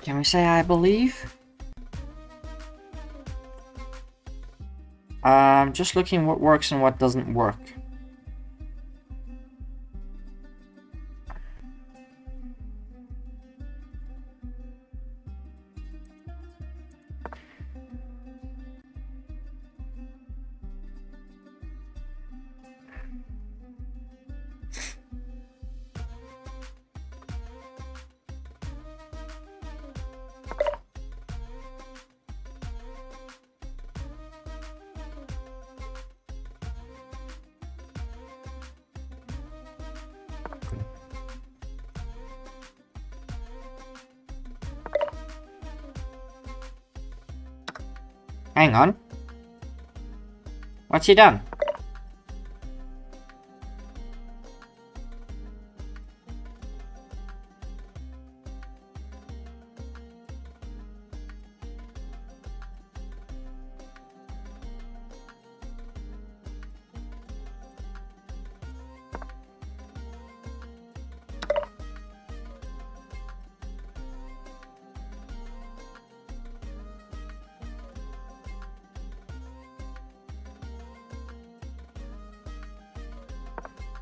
Can we say I believe? Just looking what works and what doesn't work. Hang on. What's he done?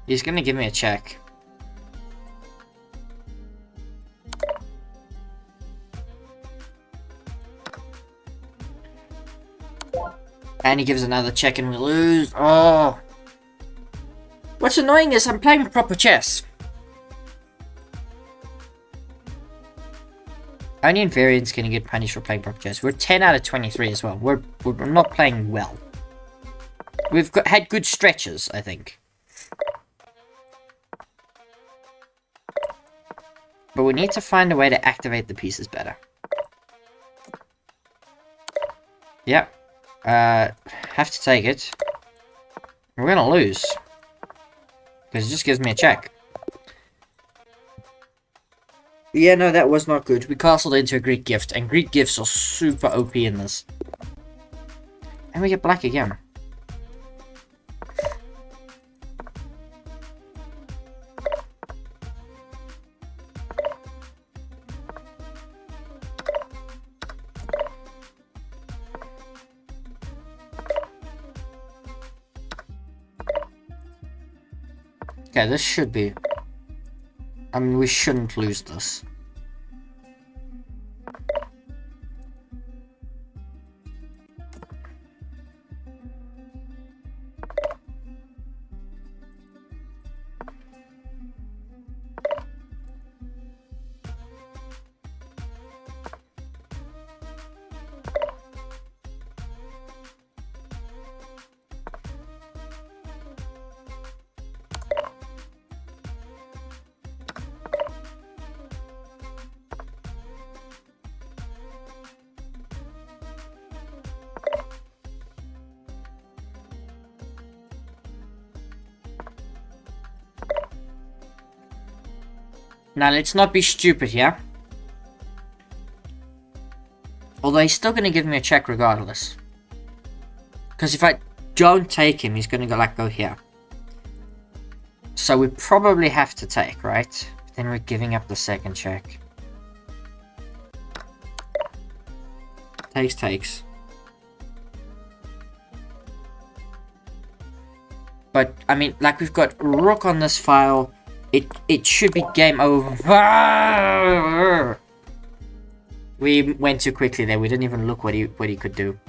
He's gonna give me a check. And he gives another check and we lose. Oh. What's annoying is I'm playing proper chess. Only Invariant's gonna get punished for playing proper chess. We're 10 out of 23 as well. We're not playing well. We've had good stretches, I think. But we need to find a way to activate the pieces better. Yep. Have to take it. We're gonna lose. Because it just gives me a check. Yeah, no, that was not good. We castled into a Greek gift, and Greek gifts are super OP in this. And we get black again. Okay, this should be... I mean, we shouldn't lose this. Now, let's not be stupid here. Although he's still going to give me a check regardless. Because if I don't take him, he's going to go here. So we probably have to take, right? But then we're giving up the second check. Takes. But, I mean, like, we've got rook on this file. It should be game over. We went too quickly there. We didn't even look what he could do.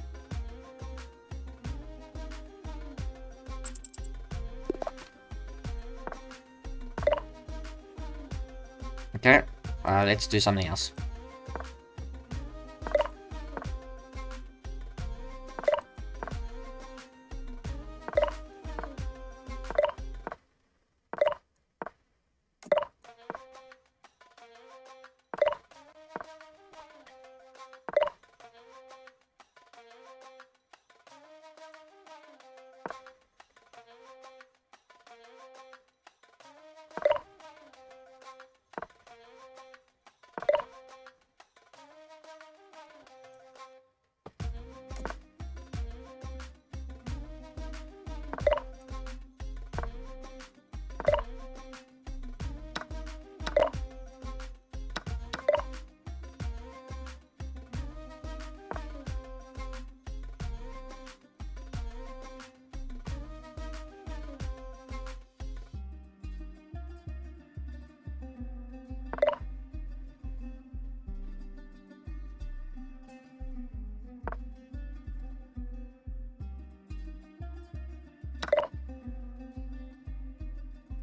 Okay, let's do something else.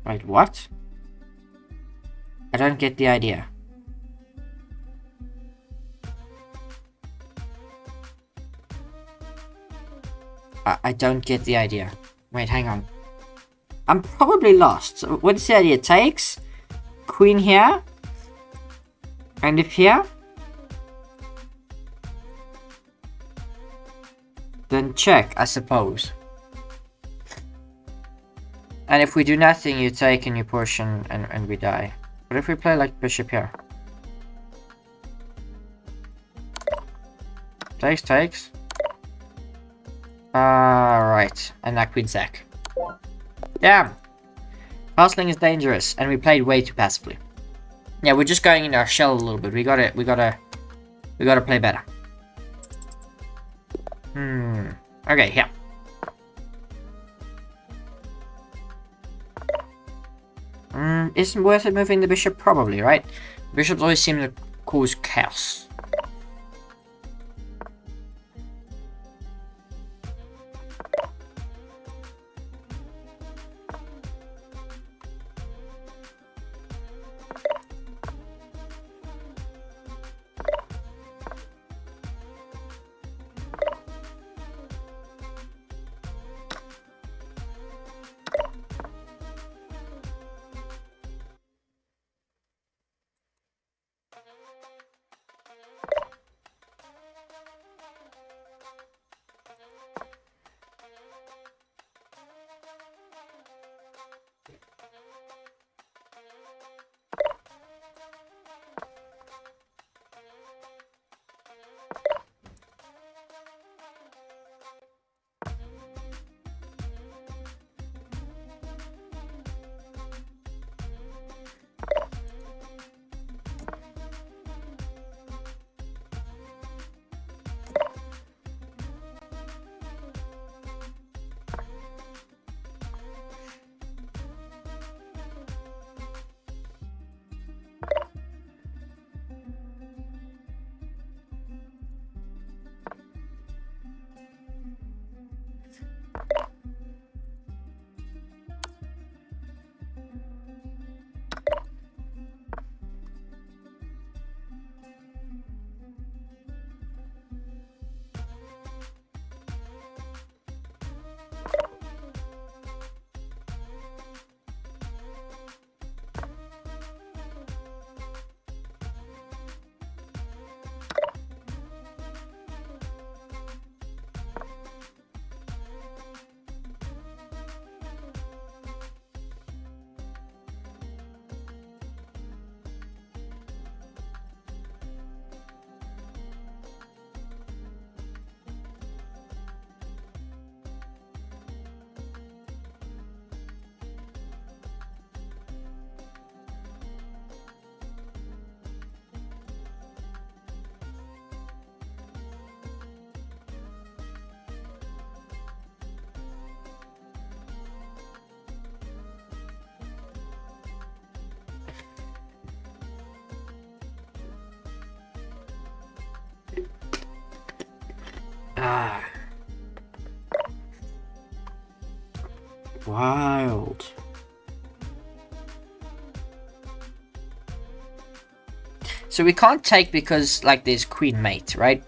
Wait, what? I don't get the idea. I don't get the idea. Wait, hang on. I'm probably lost. So what is the idea? Takes? Queen here? And if here? Then check, I suppose. And if we do nothing, you take and you push and we die. But if we play like bishop here? Takes. Right. And that queen sack. Damn. Castling is dangerous, and we played way too passively. Yeah, we're just going into our shell a little bit. We gotta play better. Okay, here. Isn't worth it moving the bishop? Probably, right? Bishops always seem to cause chaos. Ah. Wild. So we can't take because, like, there's queen mate, right?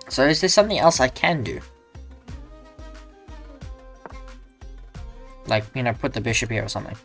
So is there something else I can do? Like, you know, put the bishop here or something.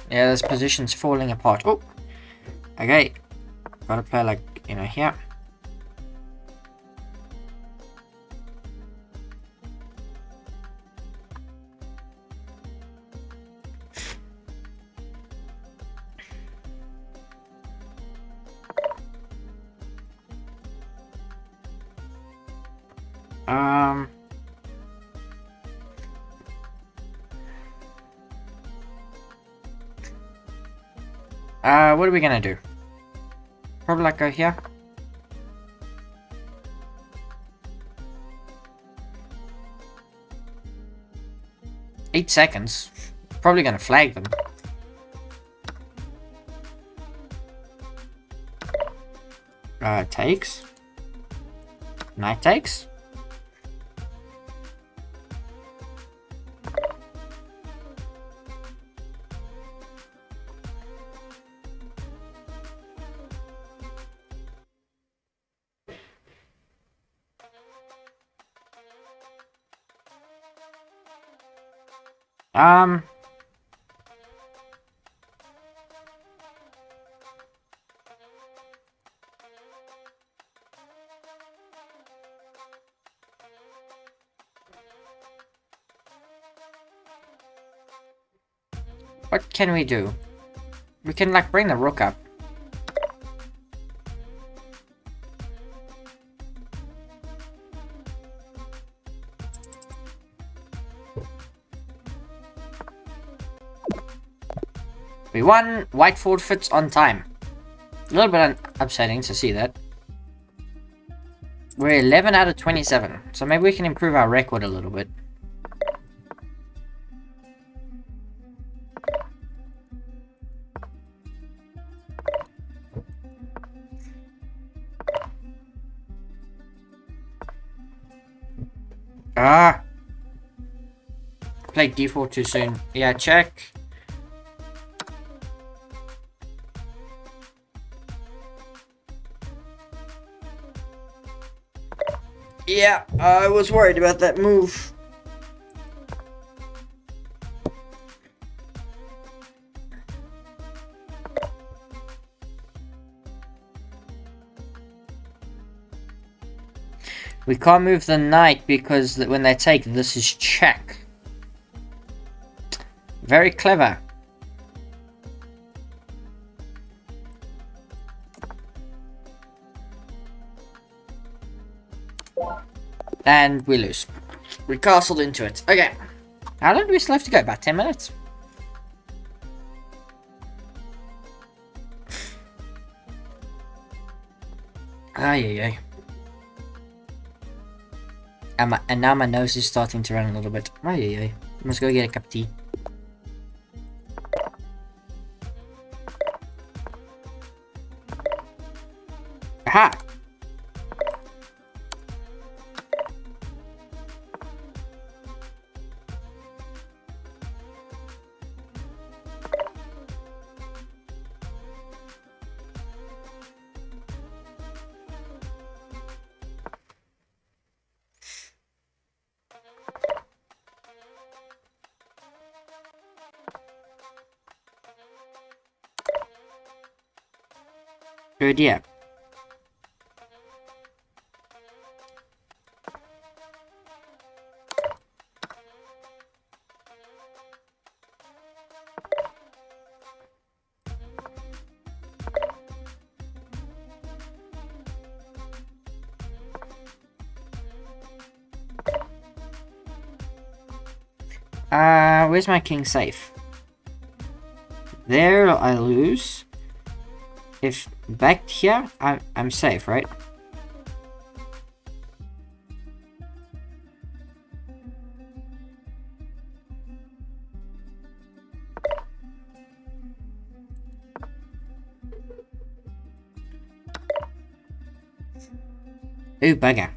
Yeah, this position's falling apart. Oh! Okay. Gotta play, like, you know, here. What are we gonna do? Probably like go here. Eight seconds. Probably gonna flag them. Takes. Knight takes. What can we do? We can, like, bring the rook up. We won! White forfeits on time. A little bit upsetting to see that. We're 11 out of 27, so maybe we can improve our record a little bit. Ah! Played d4 too soon. Yeah, check. Yeah, I was worried about that move. We can't move the knight because when they take, this is check. Very clever. And we lose. We castled into it. Okay. How long do we still have to go? About 10 minutes? Ay. And now my nose is starting to run a little bit. Oh, yeah. Must go get a cup of tea. Aha! Good idea. Where's my king safe? There I lose. If back here, I'm safe, right? Ooh, bugger.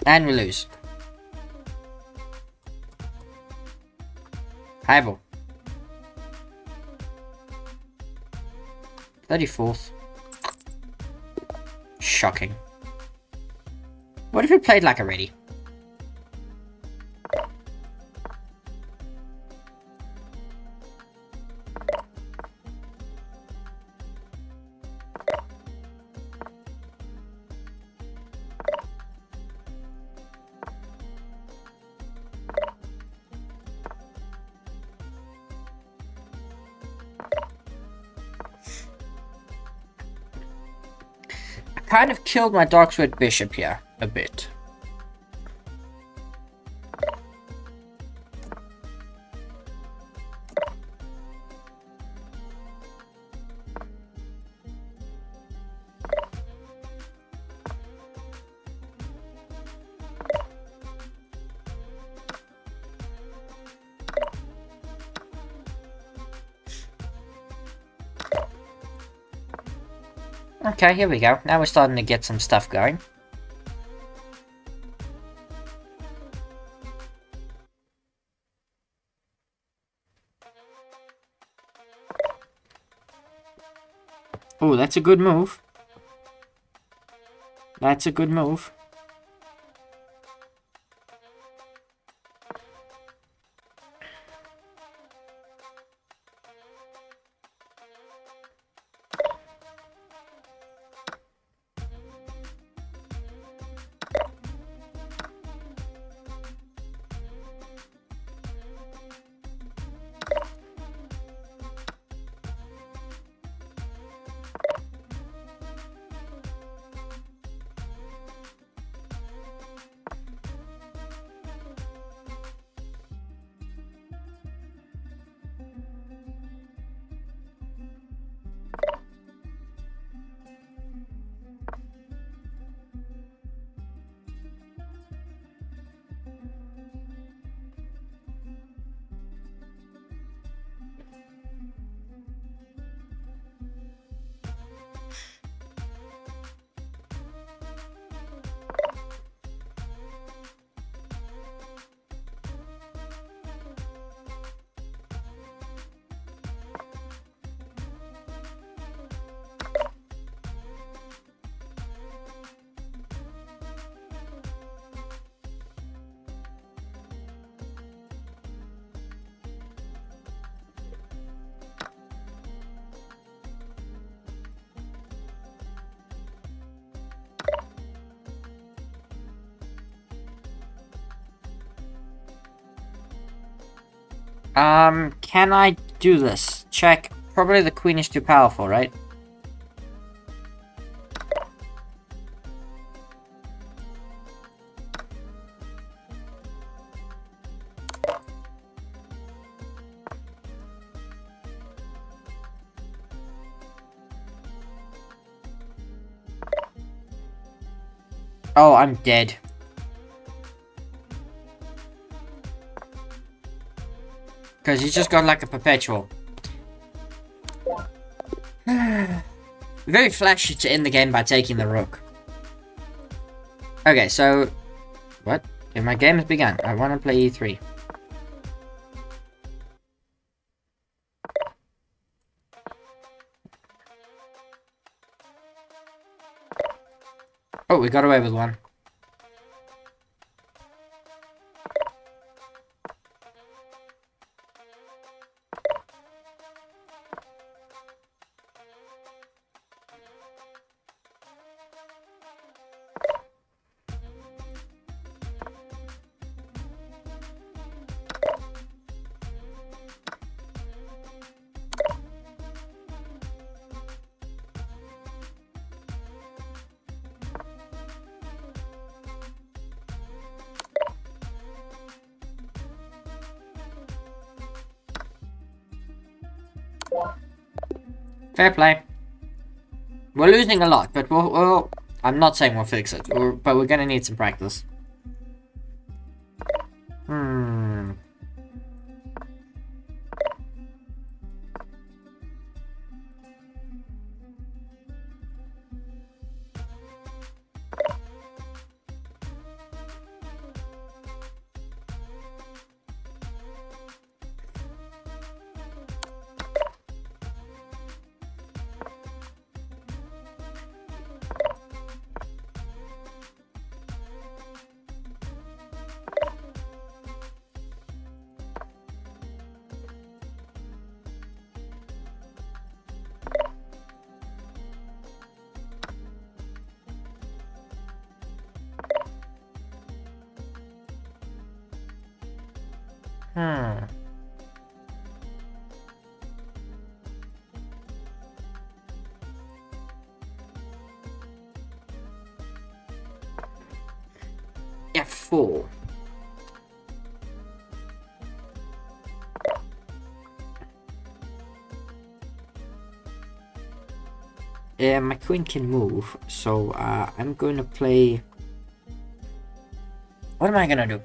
And we lose. Highball. 34th. Shocking. What if we played like a ready? Kind of killed my Darksword Bishop here a bit. Okay, here we go. Now we're starting to get some stuff going. Oh, that's a good move. That's a good move. Can I do this? Check. Probably the queen is too powerful, right? Oh, I'm dead. Because he's just got like a perpetual. Very flashy to end the game by taking the rook. Okay, so... What? Okay, my game has begun. I want to play e3. Oh, we got away with one. Fair play. We're losing a lot, but we'll I'm not saying we'll fix it, but we're gonna need some practice. F4. Yeah, my queen can move, so I'm going to play... What am I going to do?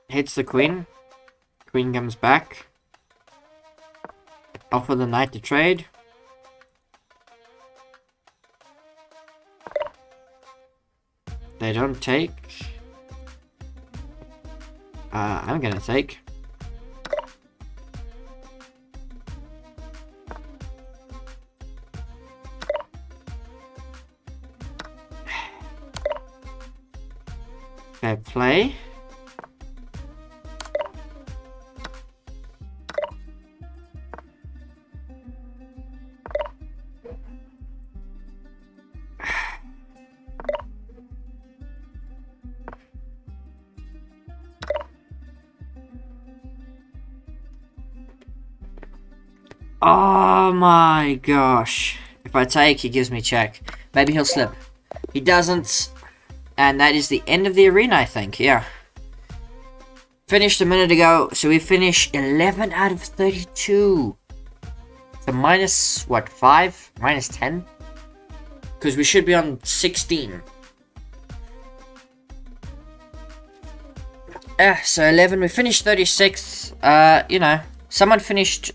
Hits the queen. Queen comes back. Offer the knight to trade. They don't take. I'm gonna take. Fair play. Oh my gosh. If I take, he gives me check. Maybe he'll slip. He doesn't. And that is the end of the arena, I think. Yeah. Finished a minute ago. So we finish 11 out of 32. So minus, what, 5? Minus 10? Because we should be on 16. So 11. We finished 36th. You know, someone finished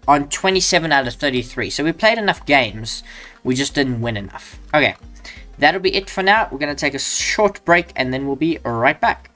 on 27 out of 33. So we played enough games. We just didn't win enough. Okay. That'll be it for now. We're going to take a short break and then we'll be right back.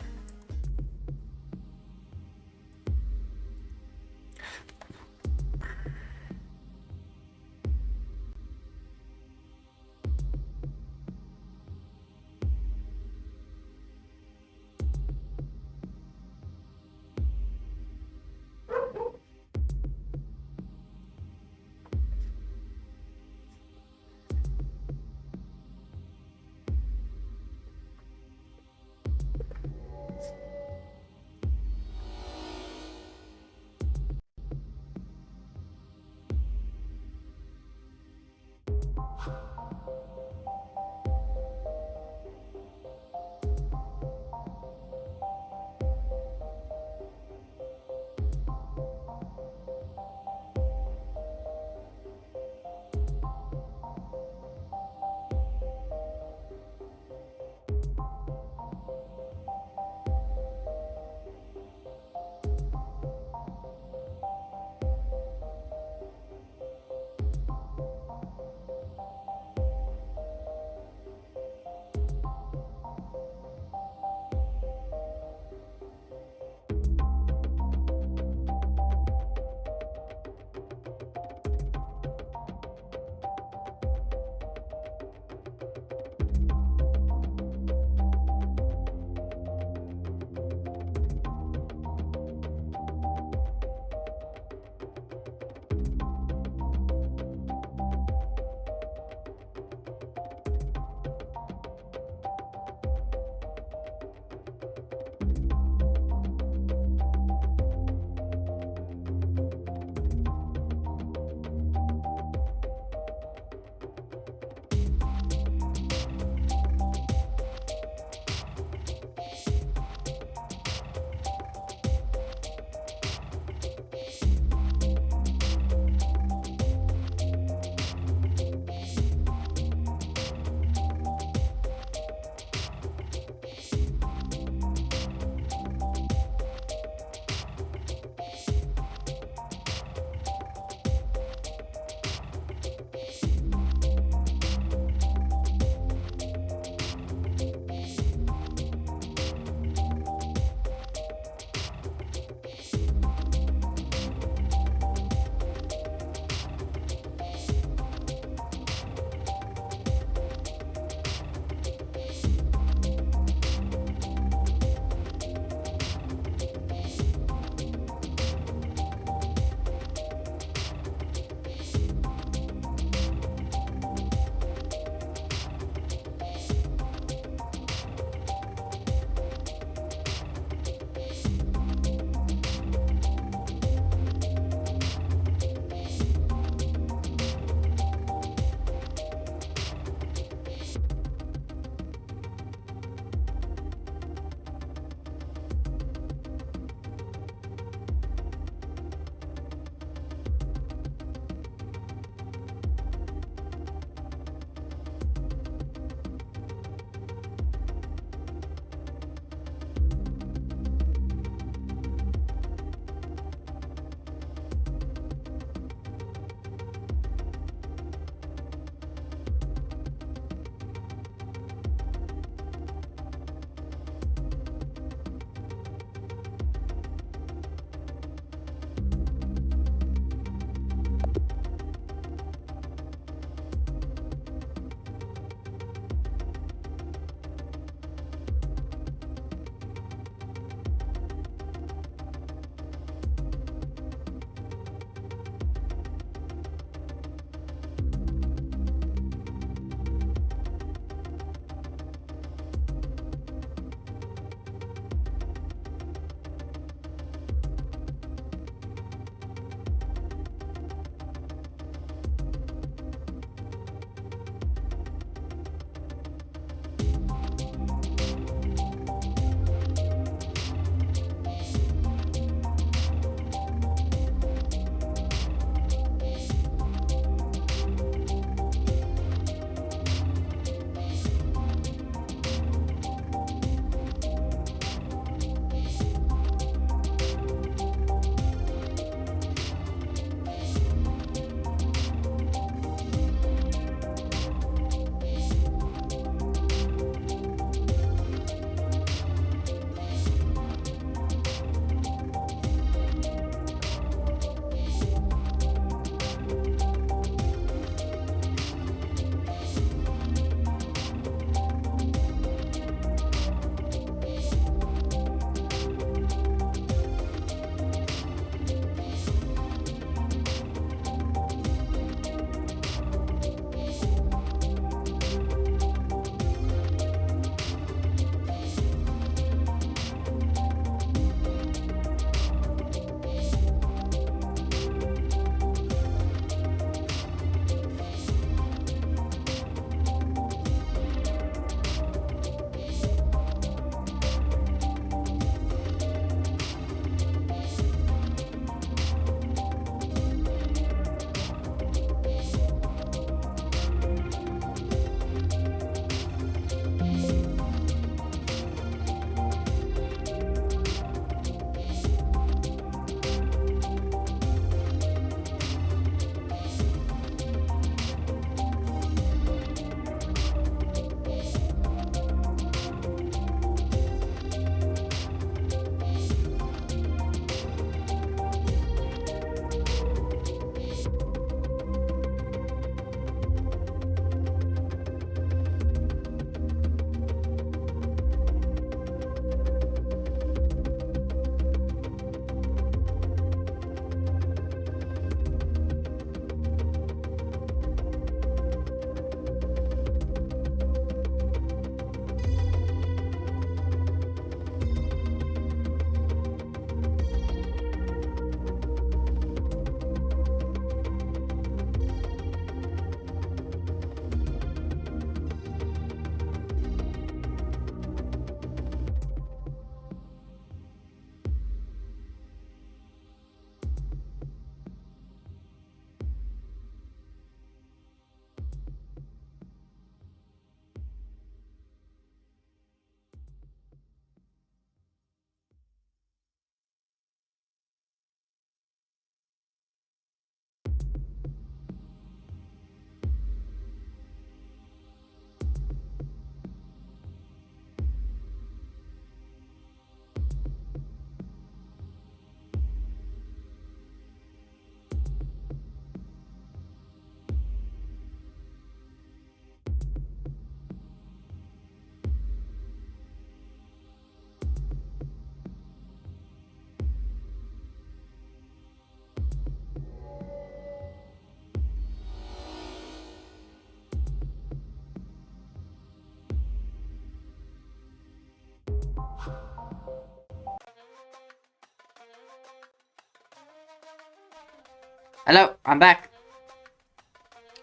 Hello, I'm back.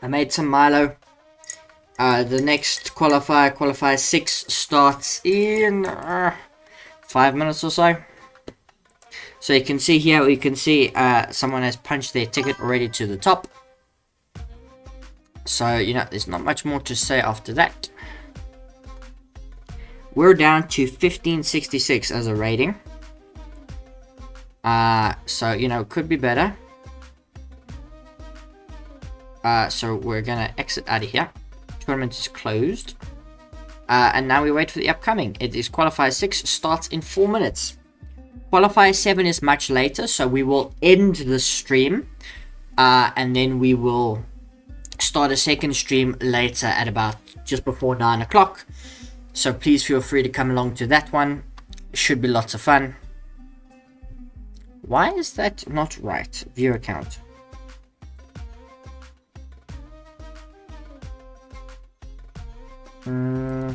I made some Milo. The next qualifier 6, starts in 5 minutes or so. So you can see here, we can see someone has punched their ticket already to the top. So, you know, there's not much more to say after that. We're down to 1566 as a rating. So, you know, could be better. So we're gonna exit out of here. Tournament is closed. And now we wait for the upcoming. It is qualifier 6, starts in 4 minutes. Qualifier 7 is much later, so we will end the stream. And then we will start a second stream later at about just before 9 o'clock. So please feel free to come along to that one. It should be lots of fun. Why is that not right? View account. Oh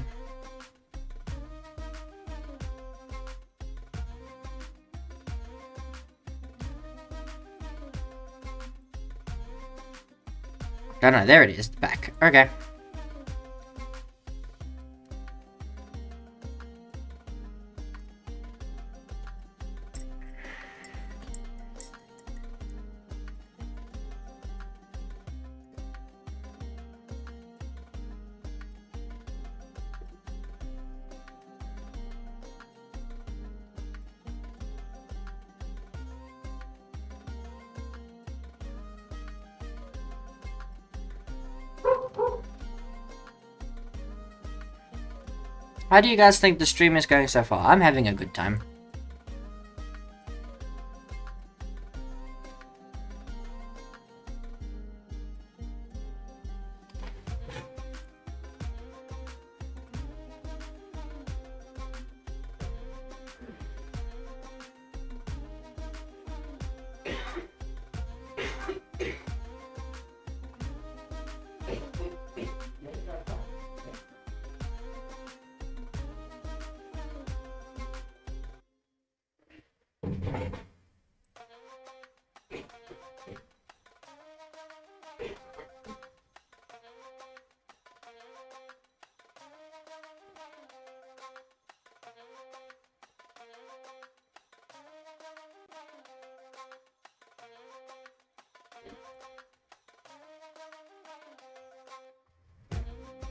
no, there it is, back. Okay. How do you guys think the stream is going so far? I'm having a good time.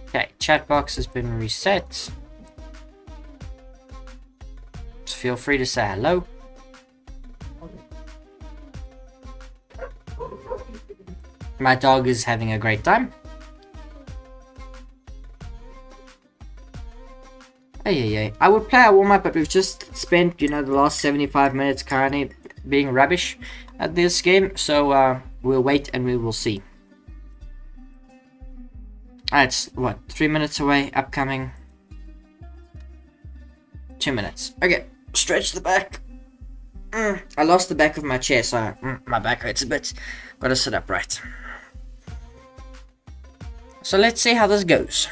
Okay, chat box has been reset. Just feel free to say hello. My dog is having a great time. Hey. I would play a warm-up, but we've just spent, you know, the last 75 minutes currently being rubbish at this game. So, we'll wait and we will see. It's, what, 3 minutes away, upcoming. 2 minutes. Okay, stretch the back. I lost the back of my chair, so my back hurts a bit. Gotta sit up right. So let's see how this goes.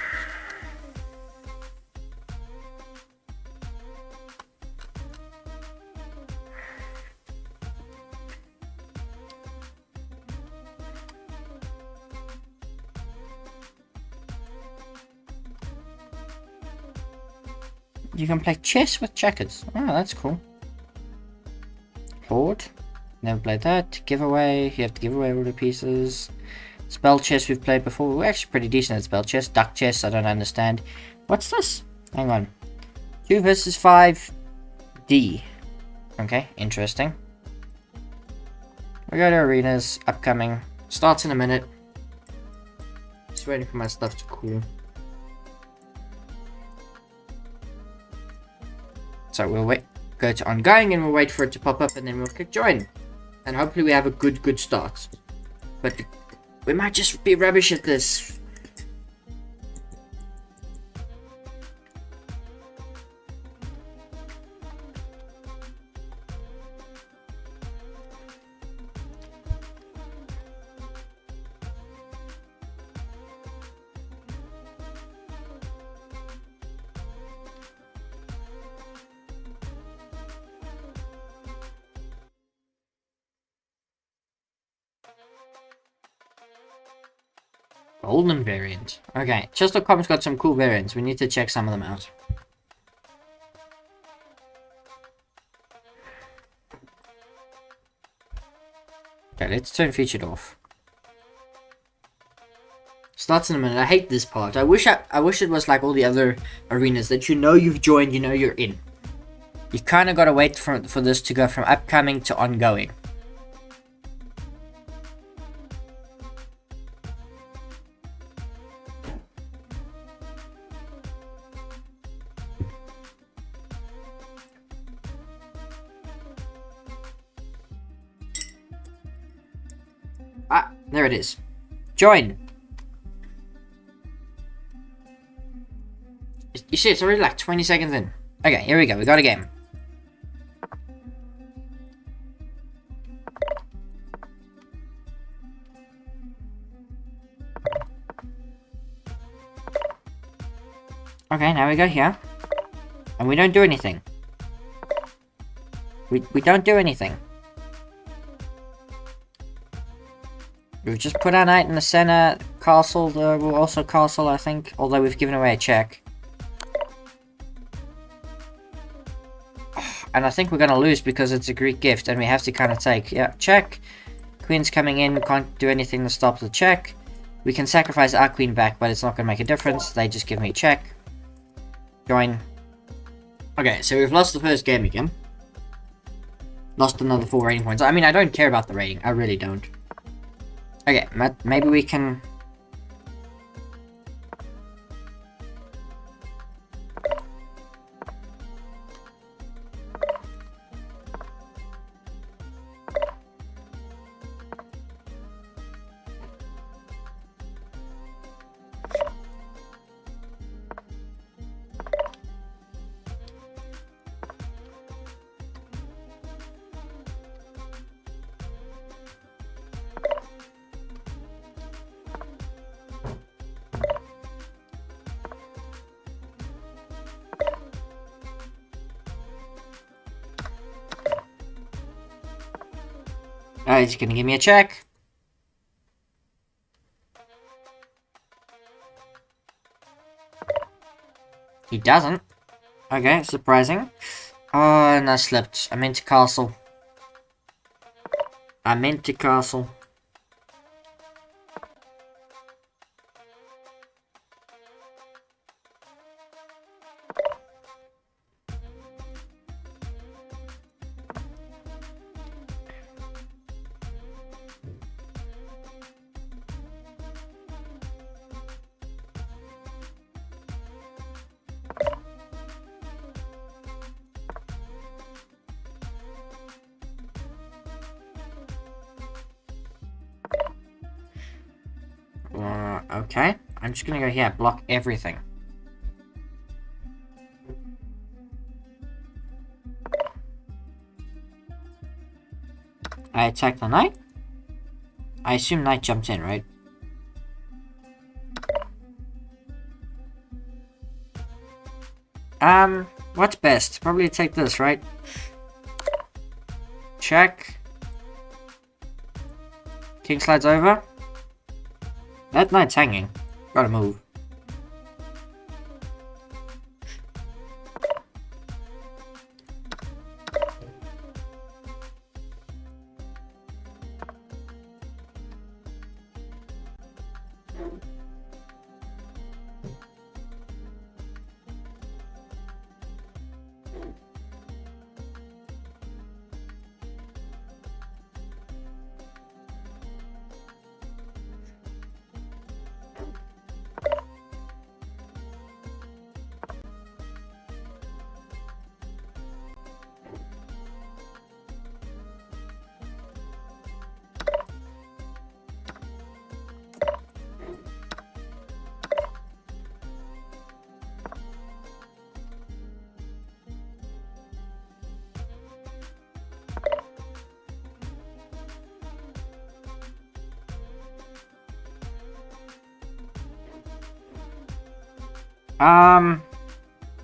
You can play chess with checkers. Oh, that's cool. Horde. Never played that. Giveaway. You have to give away all the pieces. Spell chess we've played before. We're actually pretty decent at spell chess. Duck chess, I don't understand. What's this? Hang on. 2 versus 5. D. Okay, interesting. We go to arenas. Upcoming. Starts in a minute. Just waiting for my stuff to cool. So we'll wait, go to ongoing, and we'll wait for it to pop up, and then we'll click join. And hopefully we have a good start. But we might just be rubbish at this. Golden variant. Okay, chess.com's got some cool variants. We need to check some of them out. Okay, let's turn featured off. Starts in a minute. I hate this part. I wish it was like all the other arenas that you know you've joined, you know you're in. You kind of gotta wait for this to go from upcoming to ongoing. Ah, there it is. Join. You see, it's already like 20 seconds in. Okay, here we go. We got a game. Okay, now we go here. And we don't do anything. We don't do anything. We've just put our knight in the center. Castle, we'll also castle, I think. Although we've given away a check. And I think we're going to lose because it's a Greek gift. And we have to kind of take, yeah, check. Queen's coming in. We can't do anything to stop the check. We can sacrifice our queen back, but it's not going to make a difference. They just give me a check. Join. Okay, so we've lost the first game again. Lost another 4 rating points. I mean, I don't care about the rating. I really don't. Okay, maybe we can... he's gonna give me a check. He doesn't. Okay, surprising. Oh, and I slipped. I meant to castle. I meant to castle. Okay. I'm just gonna go here, block everything. I attack the knight. I assume knight jumped in, right? What's best? Probably take this, right? Check. King slides over. That knight's hanging. Gotta move.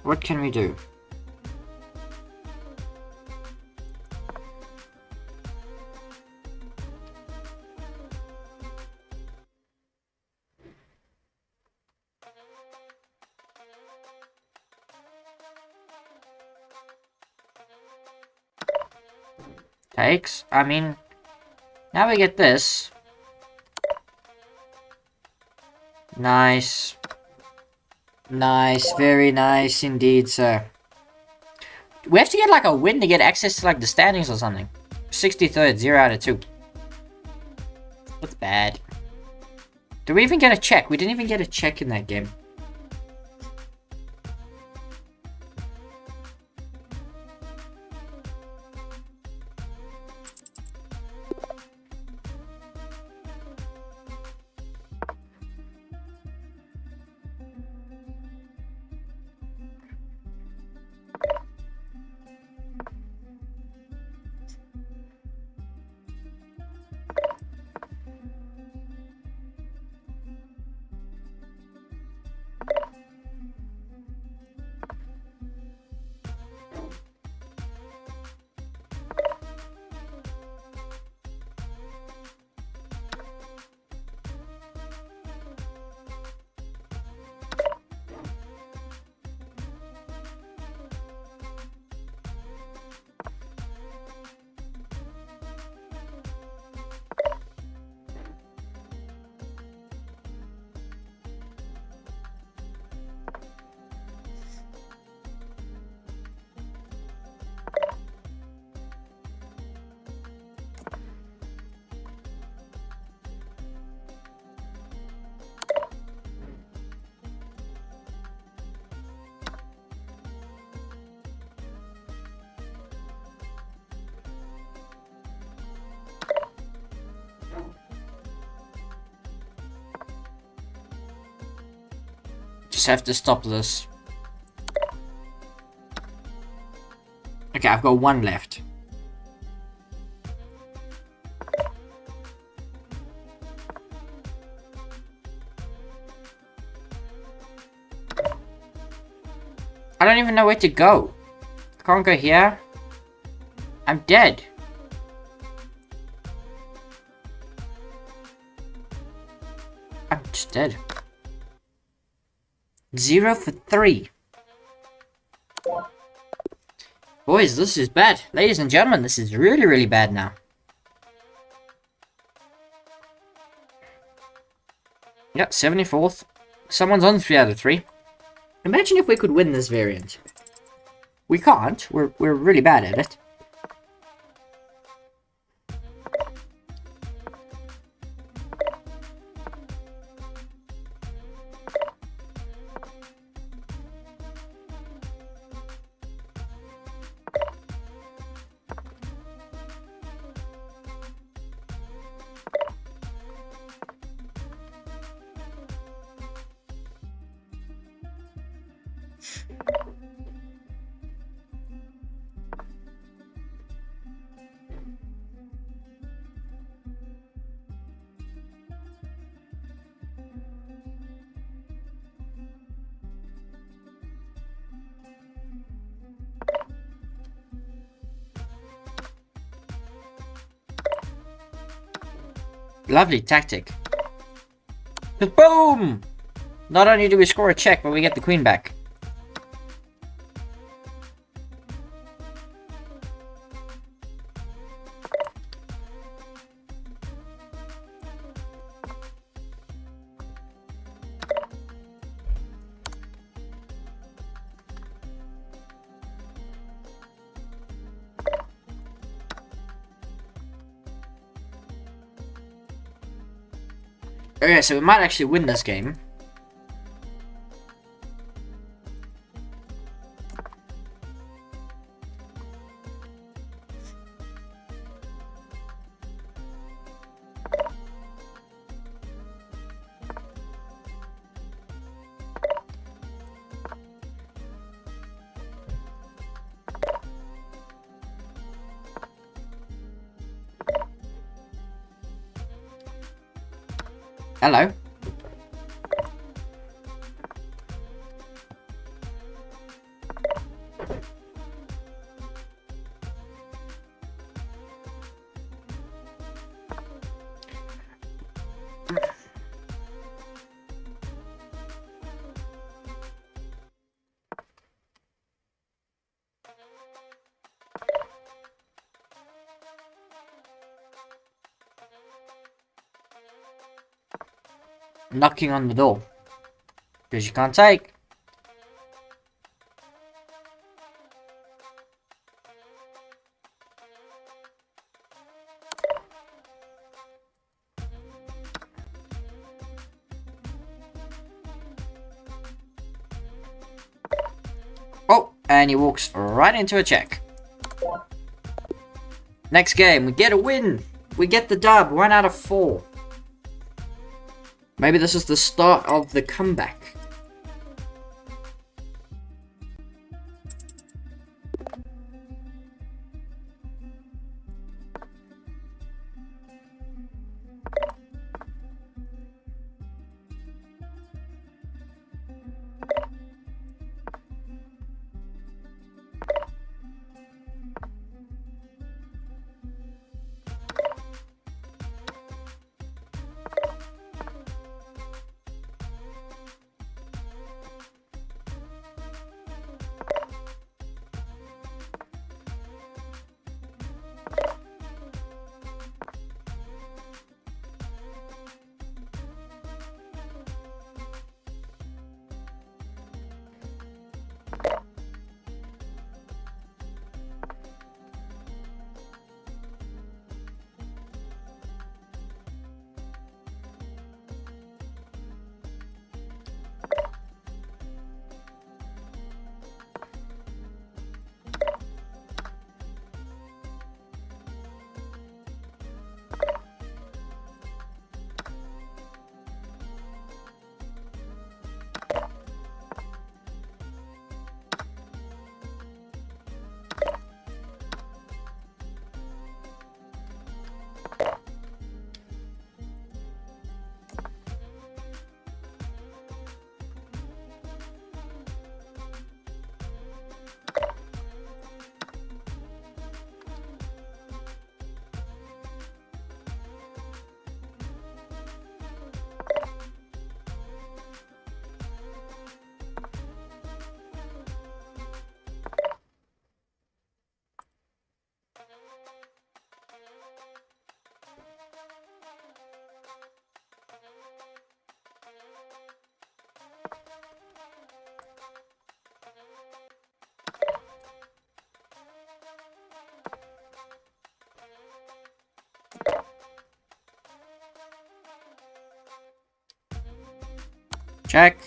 What can we do? Takes. I mean, now we get this. Nice. Nice. Very nice indeed, sir. We have to get like a win to get access to like the standings or something. 63rd, 0 out of 2. That's bad. Did we even get a check? We didn't even get a check in that game. Just have to stop this. Okay, I've got one left. I don't even know where to go. I can't go here. I'm dead. I'm just dead. 0 for 3. Boys, this is bad. Ladies and gentlemen, this is really, really bad now. Yep, 74th. Someone's on 3 out of 3. Imagine if we could win this variant. We can't. We're really bad at it. Lovely tactic. Just boom! Not only do we score a check, but we get the queen back. Okay, so we might actually win this game. Hello. knocking on the door. Because you can't take. Oh, and he walks right into a check. Next game, we get a win. We get the dub, 1 out of 4. Maybe this is the start of the comeback. Check.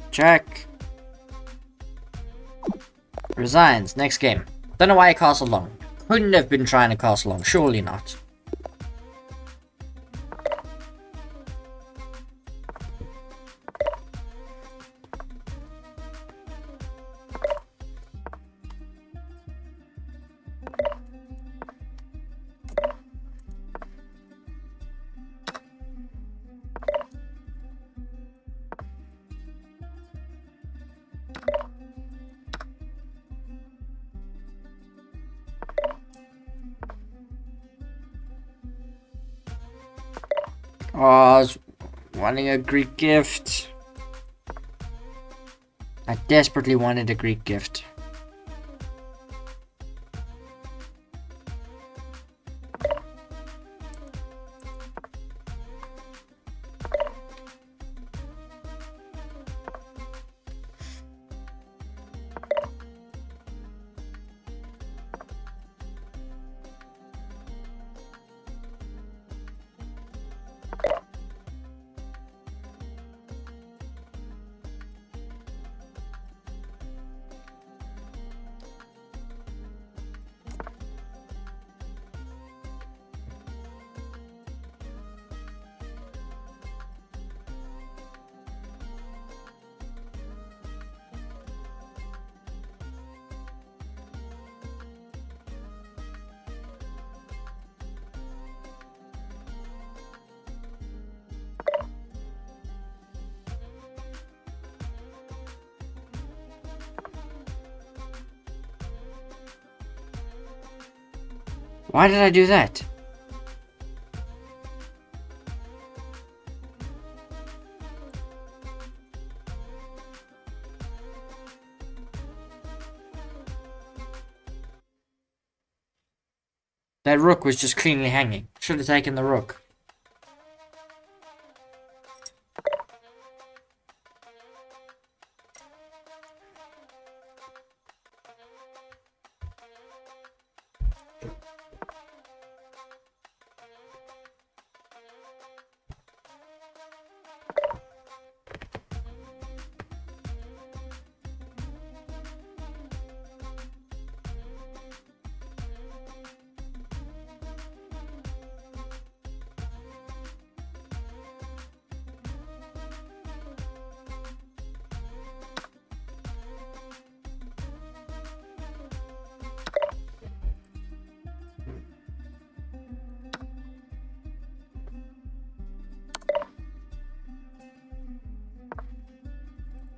Check. Resigns. Next game. Don't know why I castled long. Couldn't have been trying to castle long. Surely not. Oh, I was wanting a Greek gift. I desperately wanted a Greek gift. Why did I do that? That rook was just cleanly hanging. Should have taken the rook.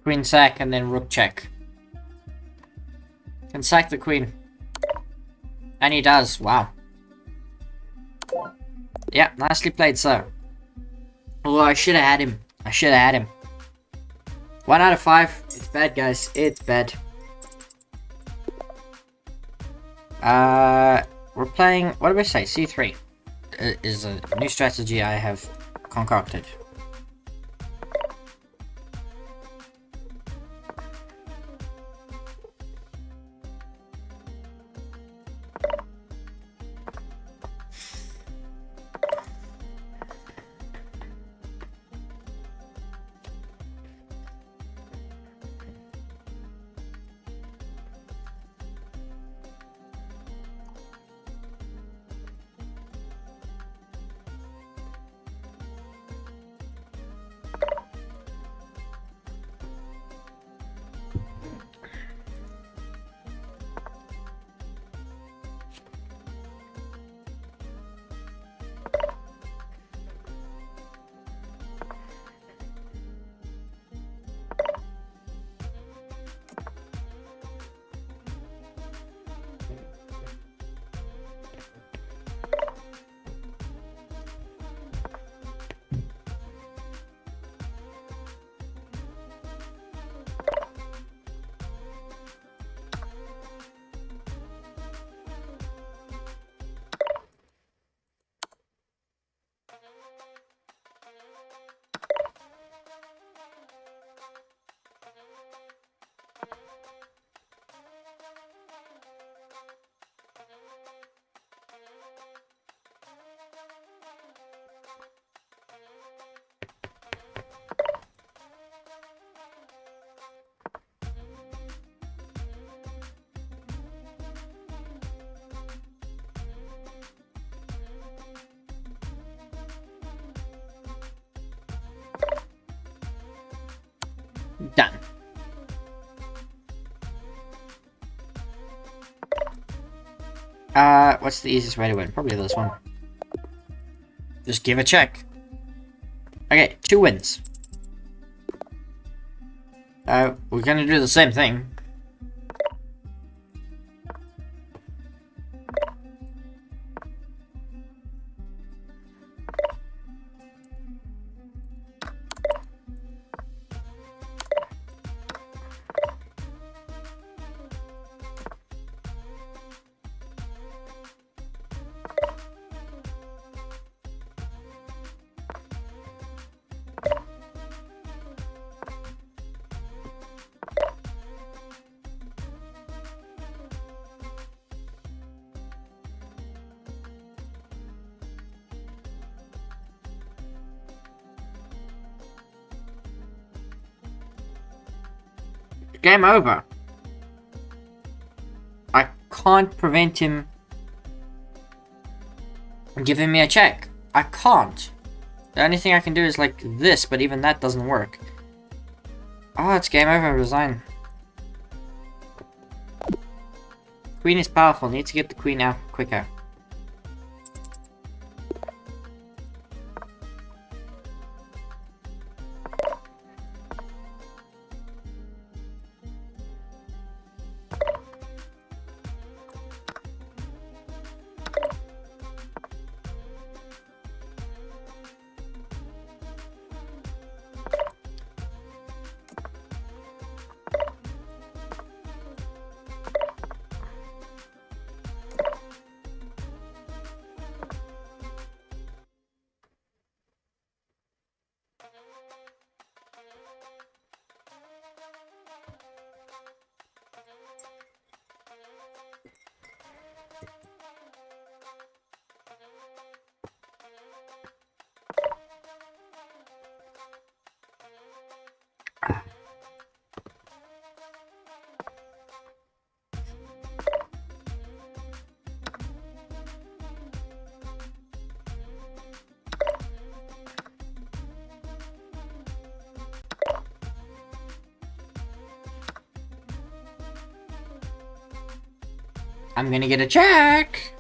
Queen sack and then rook check. Can sack the queen. And he does. Wow. Yeah, nicely played, sir. Although I should have had him. I should have had him. 1 out of 5. It's bad, guys. It's bad. We're playing... What do we say? C3 is a new strategy I have concocted. Done. What's the easiest way to win? Probably this one. Just give a check. Okay, 2 wins. We're gonna do the same thing. Game over. I can't prevent him giving me a check. I can't. The only thing I can do is like this, but even that doesn't work. Oh, it's game over. Resign. Queen is powerful. Need to get the queen out quicker. I'm gonna get a check.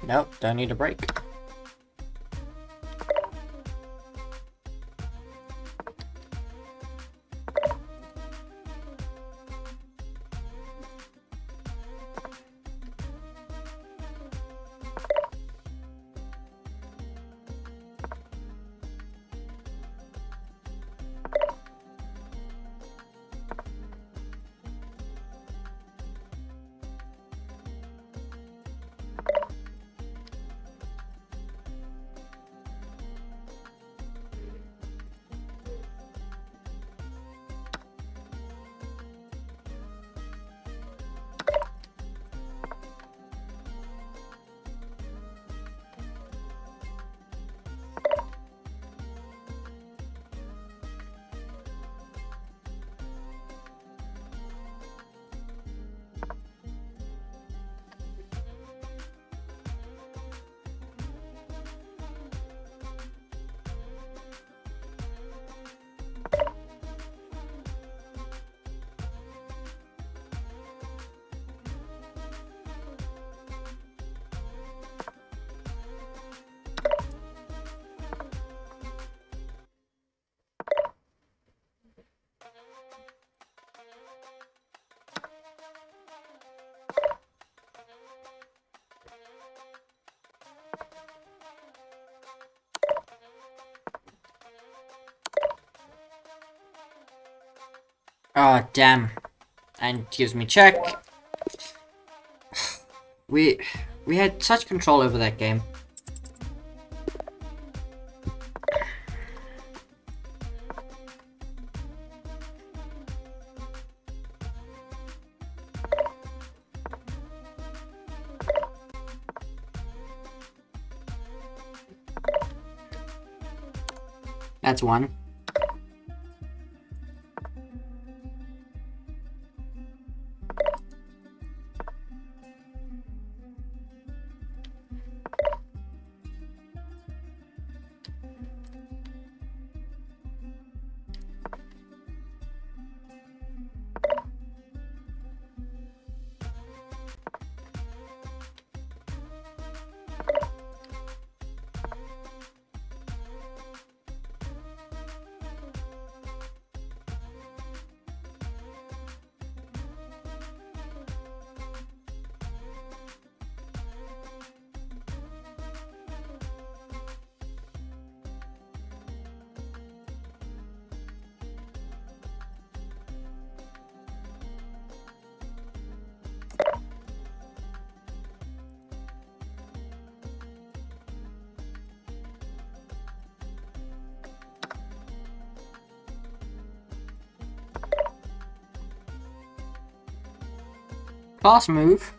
Nope, don't need a break. Oh, damn. And gives me check. We had such control over that game. That's one. Pass move.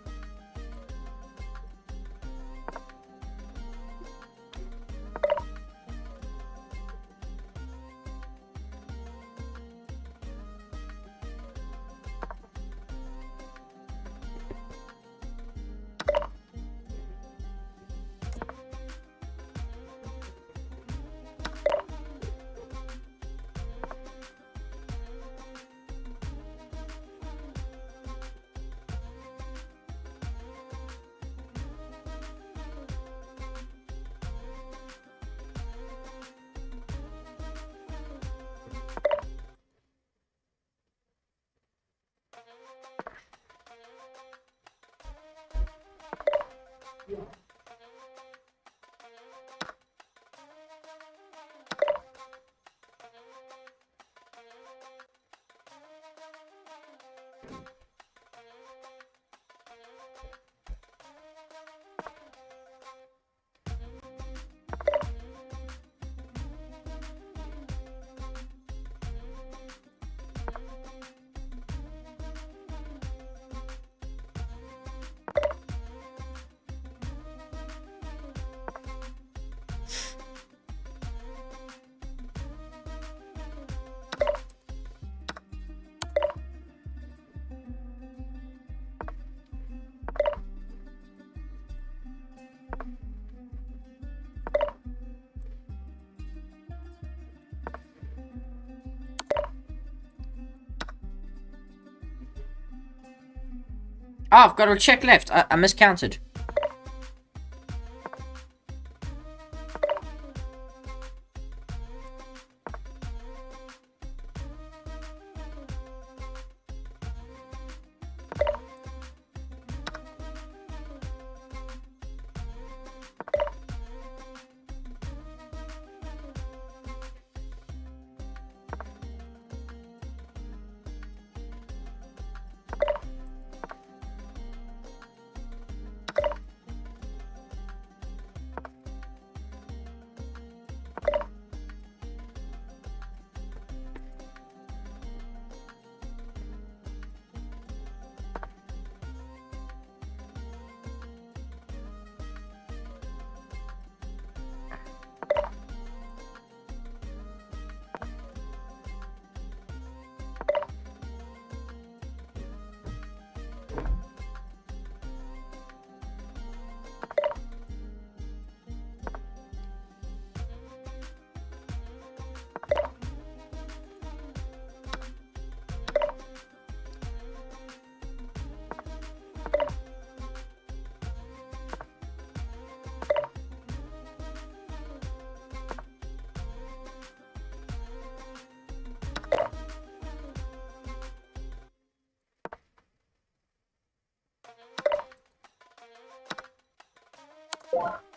Oh, I've got a check left. I miscounted.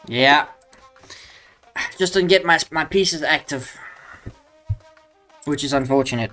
Yeah. Just didn't get my pieces active. Which is unfortunate.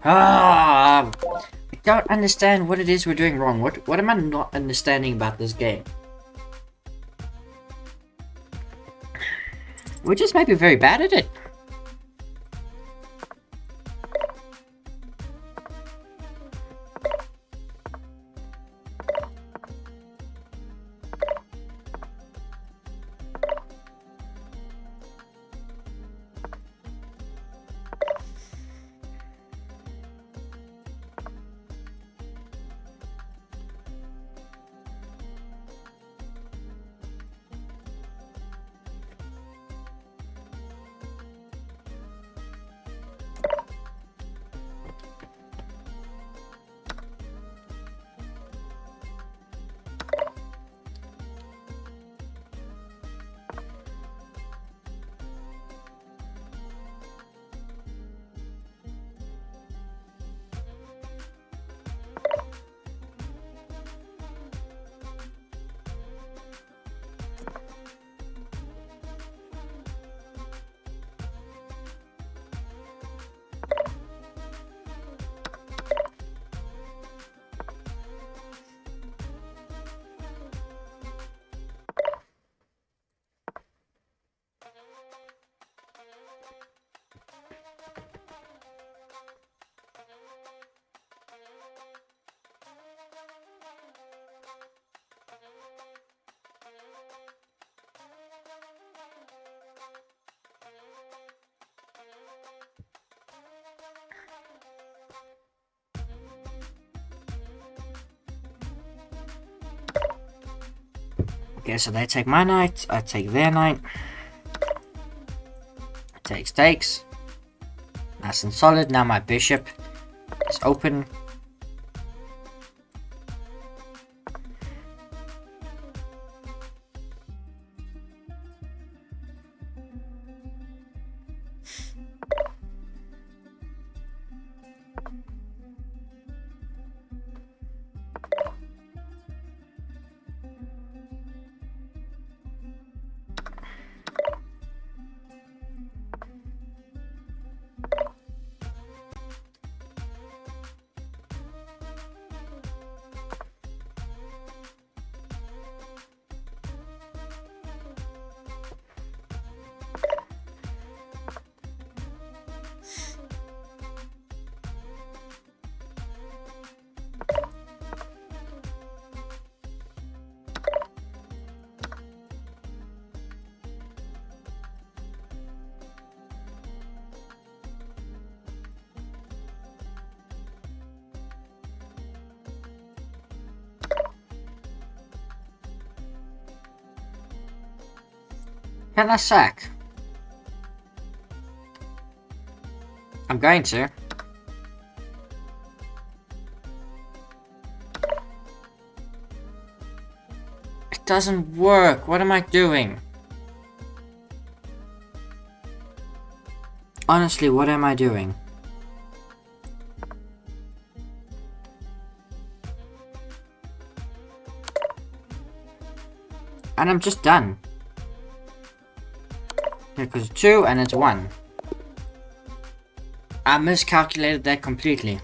Ah, I don't understand what it is we're doing wrong. What am I not understanding about this game? We're just maybe very bad at it. Okay, so they take my knight, I take their knight. Takes. Nice and solid. Now my bishop is open. Can I sack? I'm going to. It doesn't work. What am I doing? Honestly, what am I doing? And I'm just done. Because 2 and it's 1. I miscalculated that completely.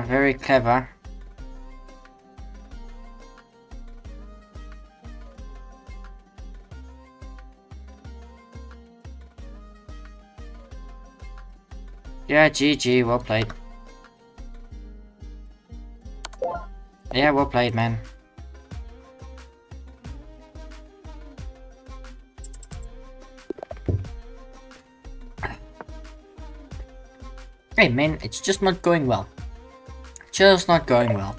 Very clever. Yeah, GG, well played. Yeah, well played, man. Hey, man, it's just not going well. Just not going well.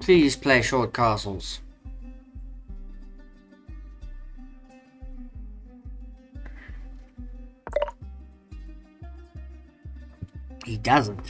Please play short castles. He doesn't.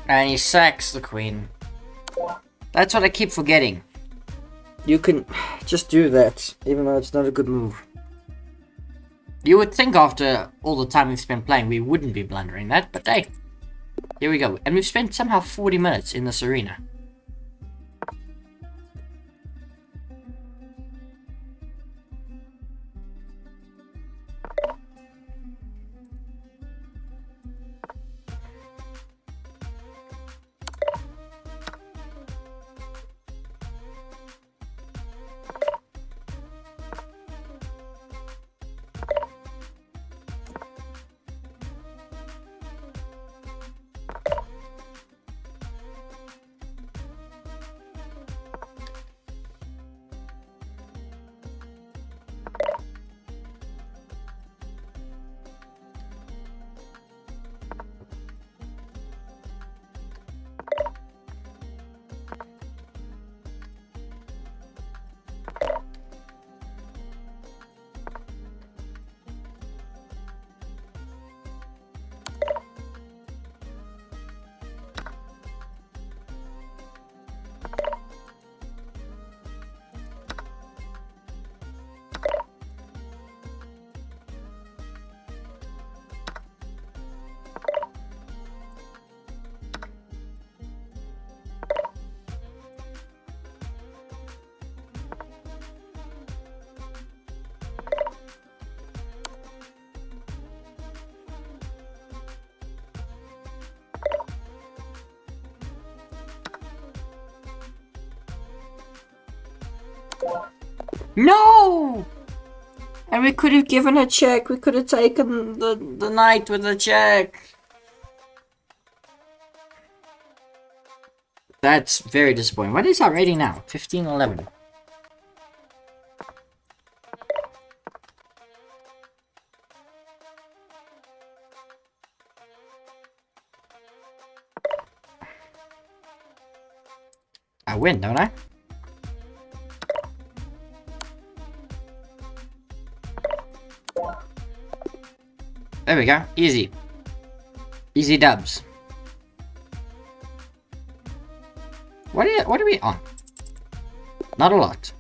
And he sacks the queen. That's what I keep forgetting. You can just do that, even though it's not a good move. You would think after all the time we've spent playing, we wouldn't be blundering that, but hey. Here we go. And we've spent somehow 40 minutes in this arena. No! And we could have given a check. We could have taken the knight with the check. That's very disappointing. What is our rating now? 15-11. I win, don't I? There we go. Easy. Easy dubs. What are we on? Not a lot.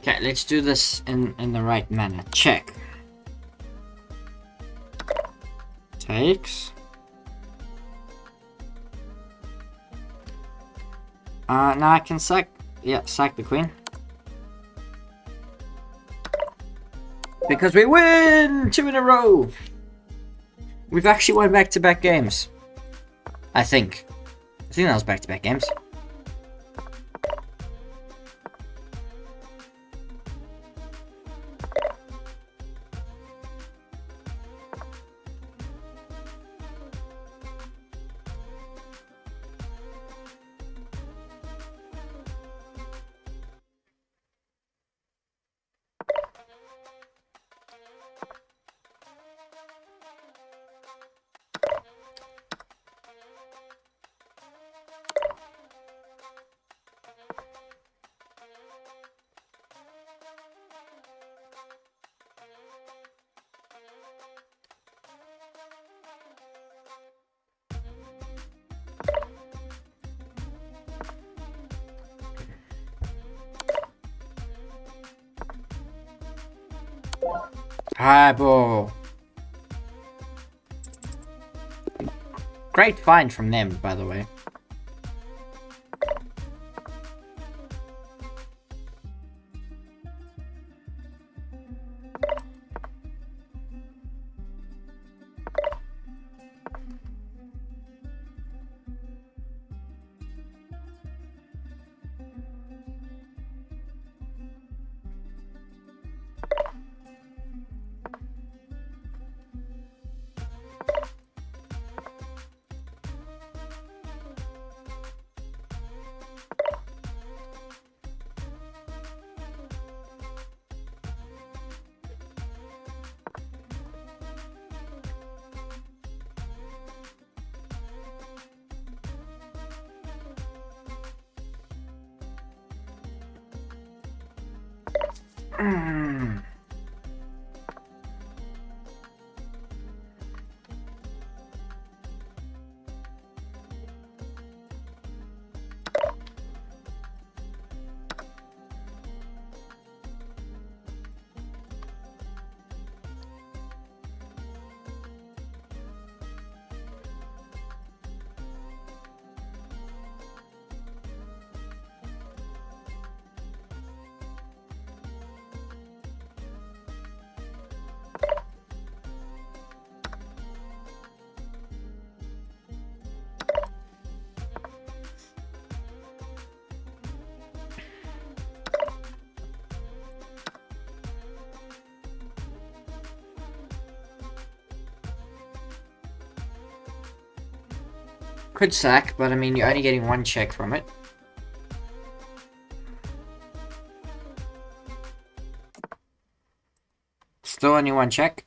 Okay, let's do this in the right manner. Check. Takes. Now I can sack. Yeah, sack the queen. Because we win! 2 in a row! We've actually won back-to-back games. I think that was back-to-back games. Highball. Great find from them, by the way. Could sack, but I mean, you're only getting 1 check from it. Still only 1 check.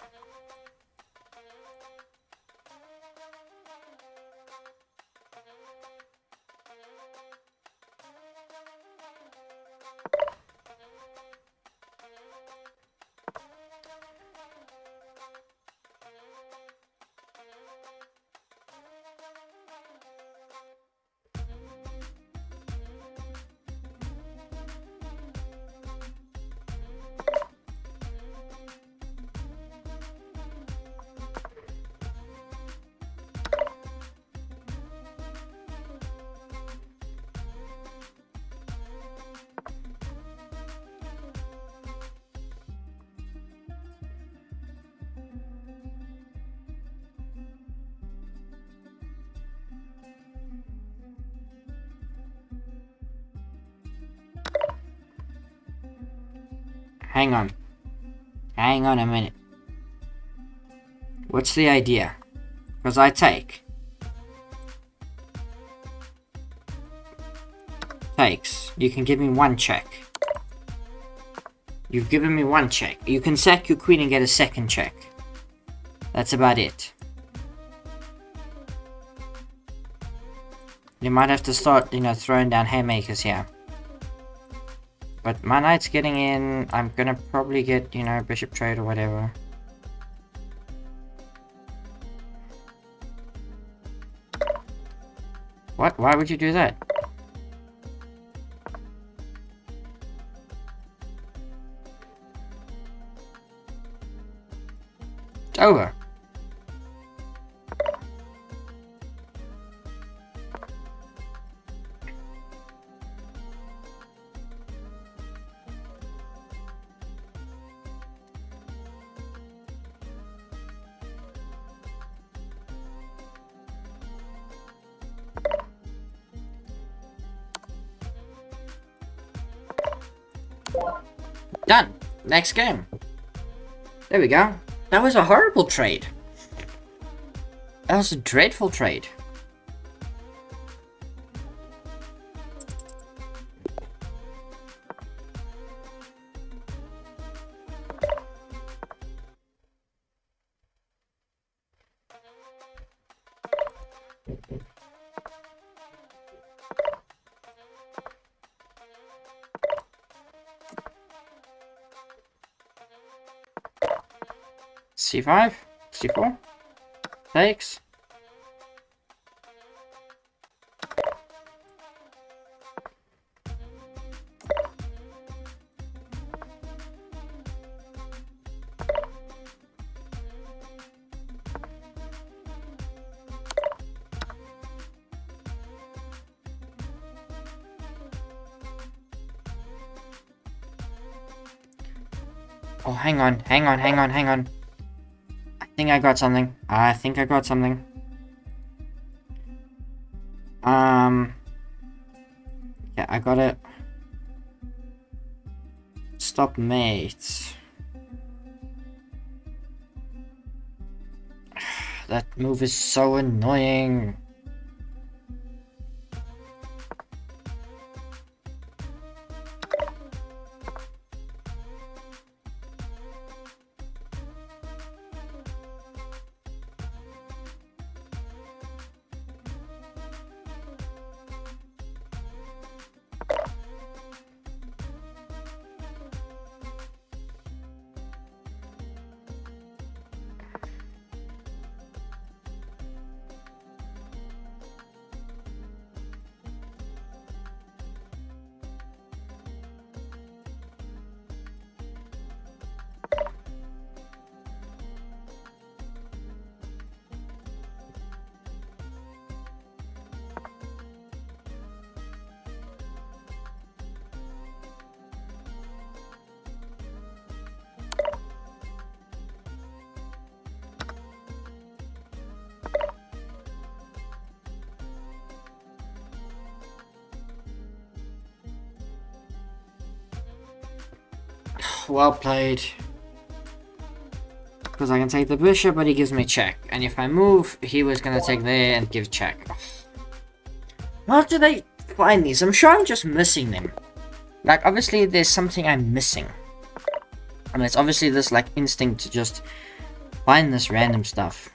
Hang on. Hang on a minute. What's the idea? Because I take. Takes. You can give me 1 check. You've given me 1 check. You can sack your queen and get a 2nd check. That's about it. You might have to start, throwing down haymakers here. But my knight's getting in. I'm gonna probably get, bishop trade or whatever. What? Why would you do that? It's over. Done. Next game. There we go. That was a horrible trade. That was a dreadful trade. C5, C4, takes. Oh, hang on. I think I got something. Yeah, I got it. Stop, mate. That move is so annoying. Well played. Because I can take the bishop, but he gives me check. And if I move, he was gonna take there and give check. How do they find these? I'm sure I'm just missing them. Like, obviously, there's something I'm missing. I mean, it's obviously this, like, instinct to just find this random stuff.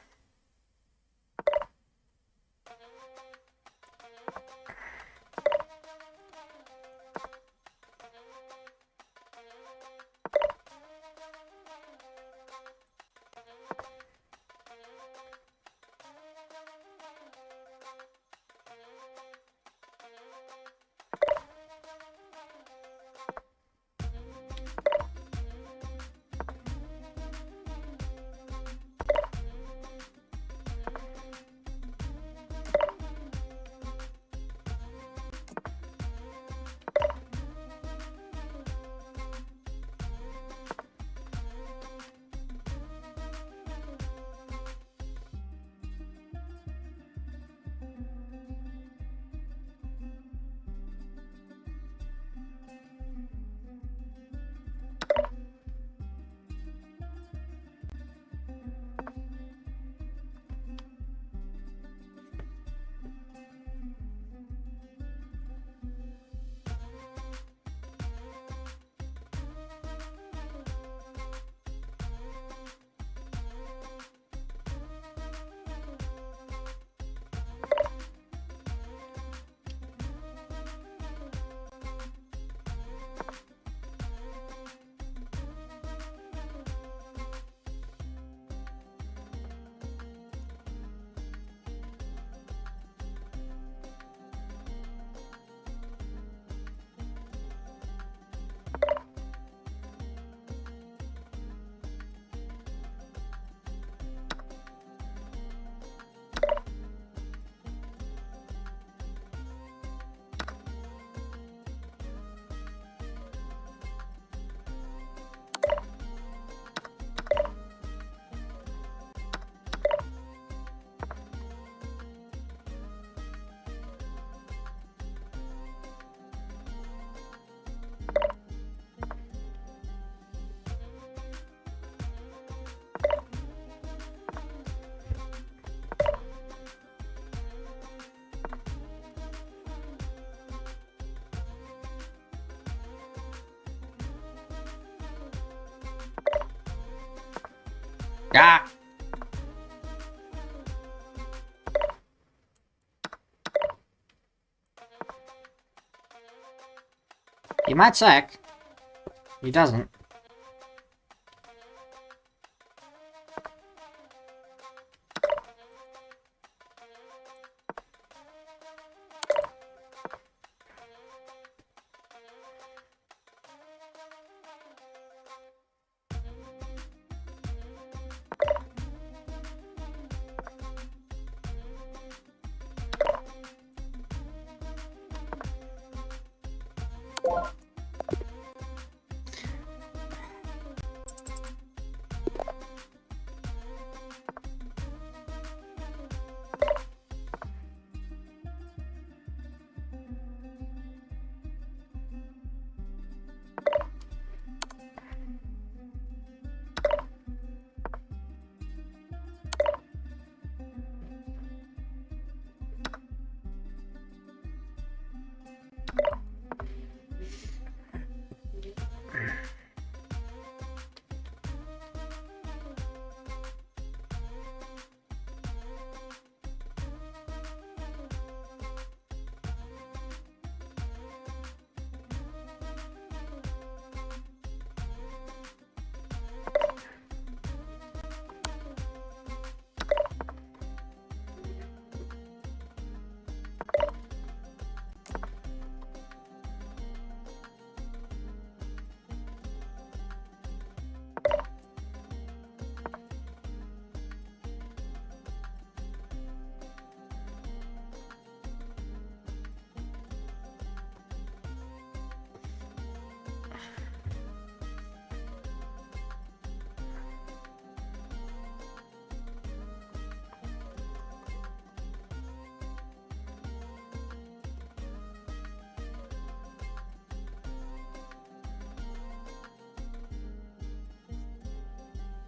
Ah! He might sack. He doesn't.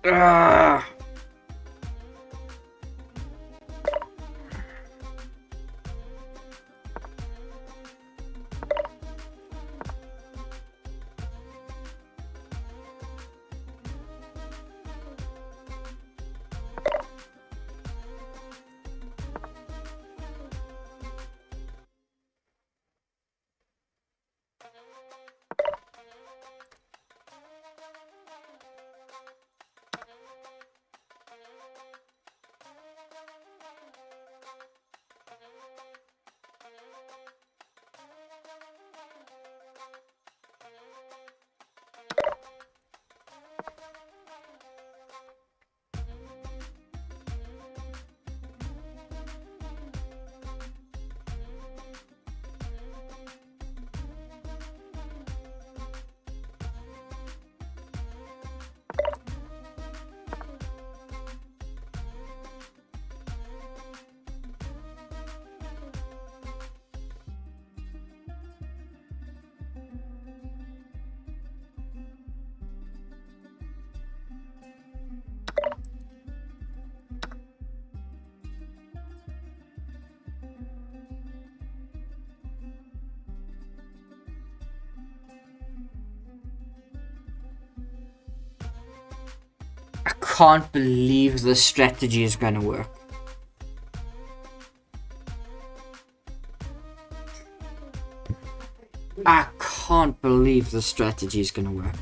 Ugh. I can't believe this strategy is going to work. I can't believe this strategy is going to work.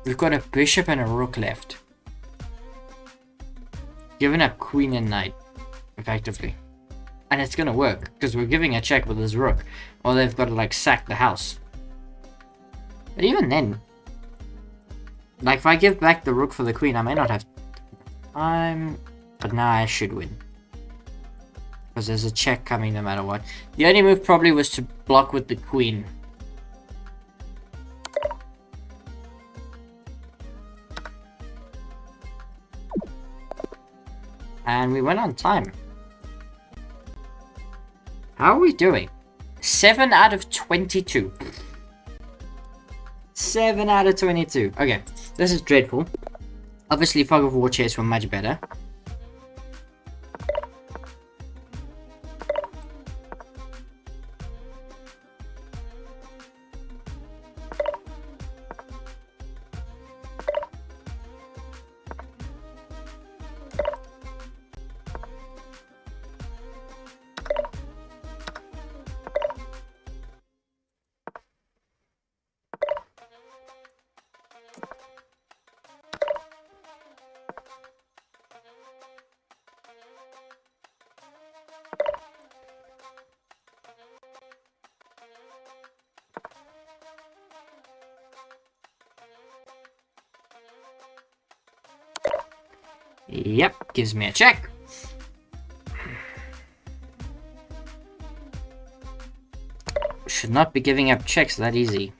We've got a bishop and a rook left. Giving up queen and knight, effectively. And it's going to work, because we're giving a check with this rook. Or they've got to, like, sack the house. But even then, like, if I give back the rook for the queen, I may not have time. But now I should win. Because there's a check coming no matter what. The only move probably was to block with the queen. And we went on time. How are we doing? 7 out of 22. 7 out of 22. Okay, this is dreadful. Obviously, Fog of War chairs were much better. Yep, gives me a check. Should not be giving up checks that easy.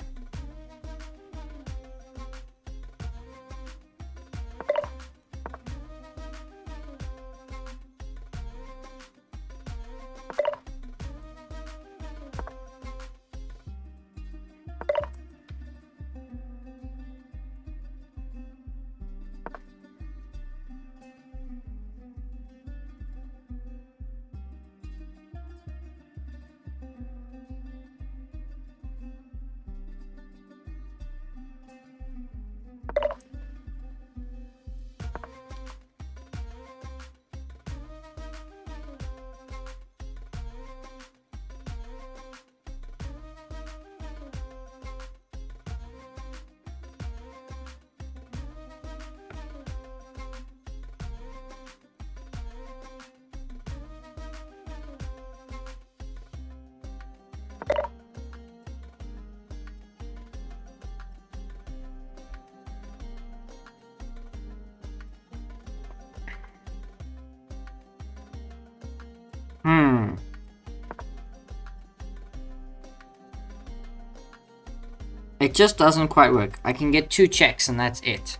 It just doesn't quite work. I can get 2 checks and that's it.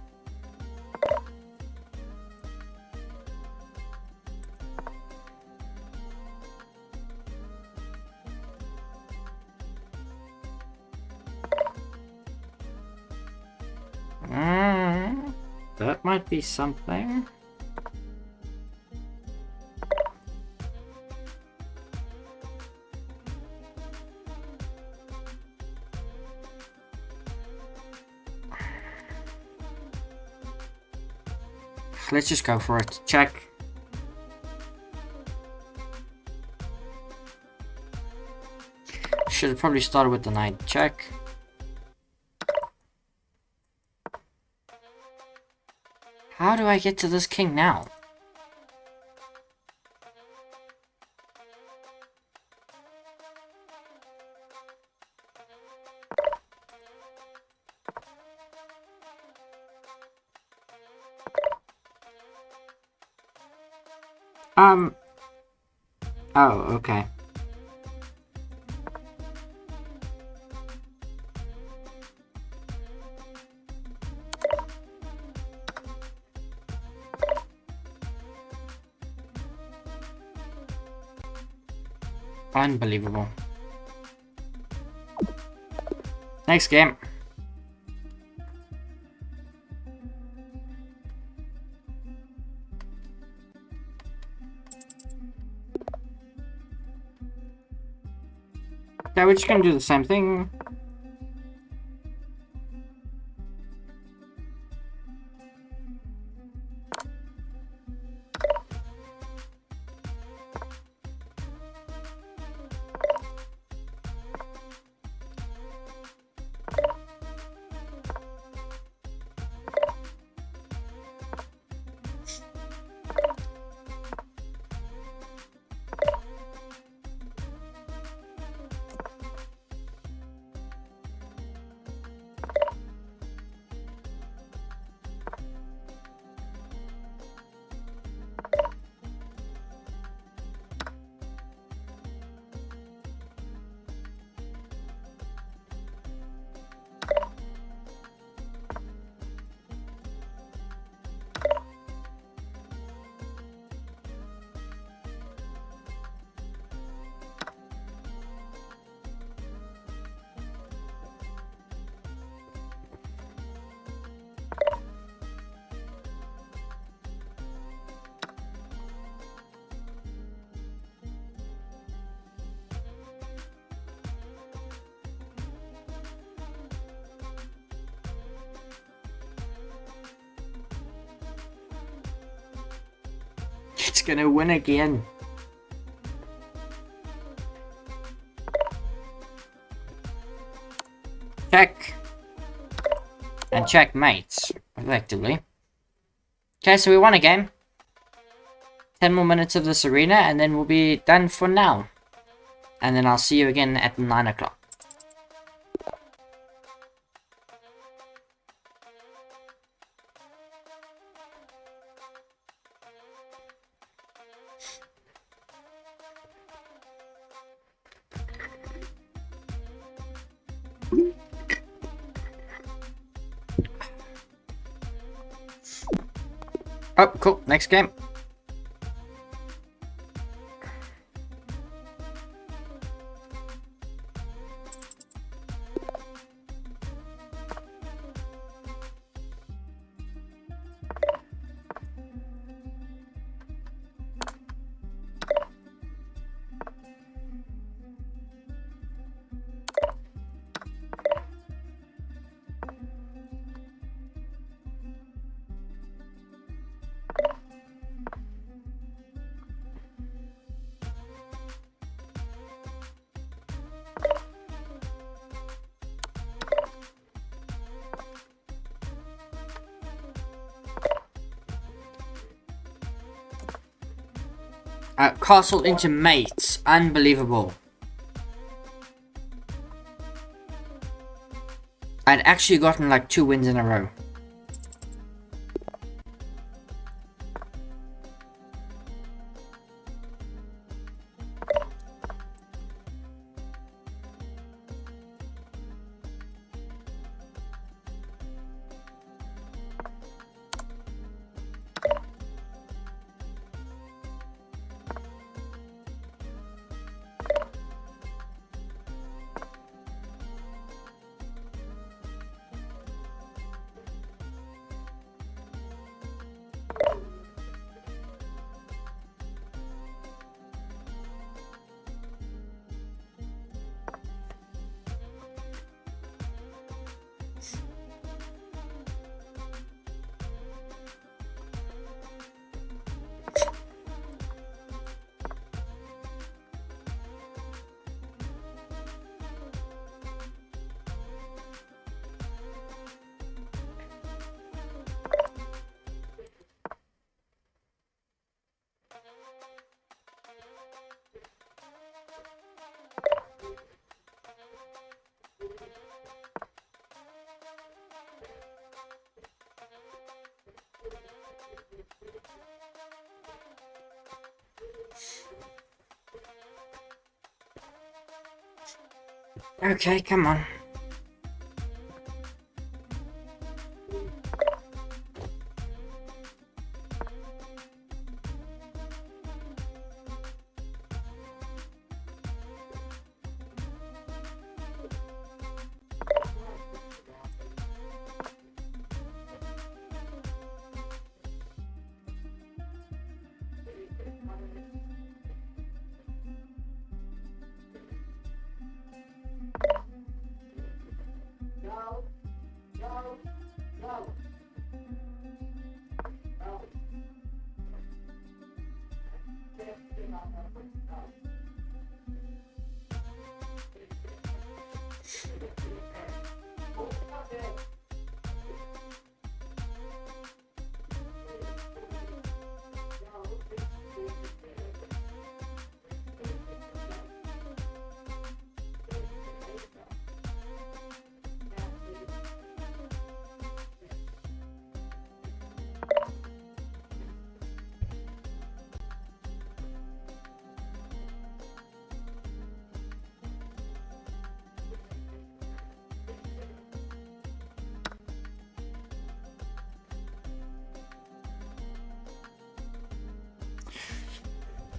That might be something. Let's just go for it. Check. Should have probably started with the knight. Check. How do I get to this king now? Oh, okay. Unbelievable. Next game. Okay, we're just gonna do the same thing. It's gonna win again. Check. And checkmates, effectively. Okay, so we won a game. 10 more minutes of this arena and then we'll be done for now. And then I'll see you again at 9 o'clock. Oh, cool. Next game. Castle into mates. Unbelievable. I'd actually gotten like 2 wins in a row. Okay, come on.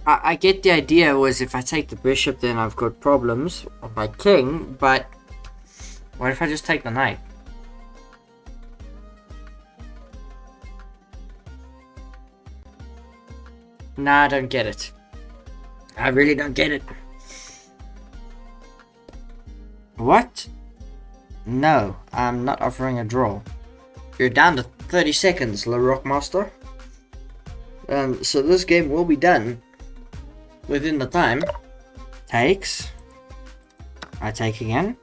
I get the idea was if I take the bishop then I've got problems on my king, but what if I just take the knight? Nah, I don't get it. I really don't get it. What? No, I'm not offering a draw. You're down to 30 seconds, Le Rockmaster. So this game will be done within the time. Takes. I take again.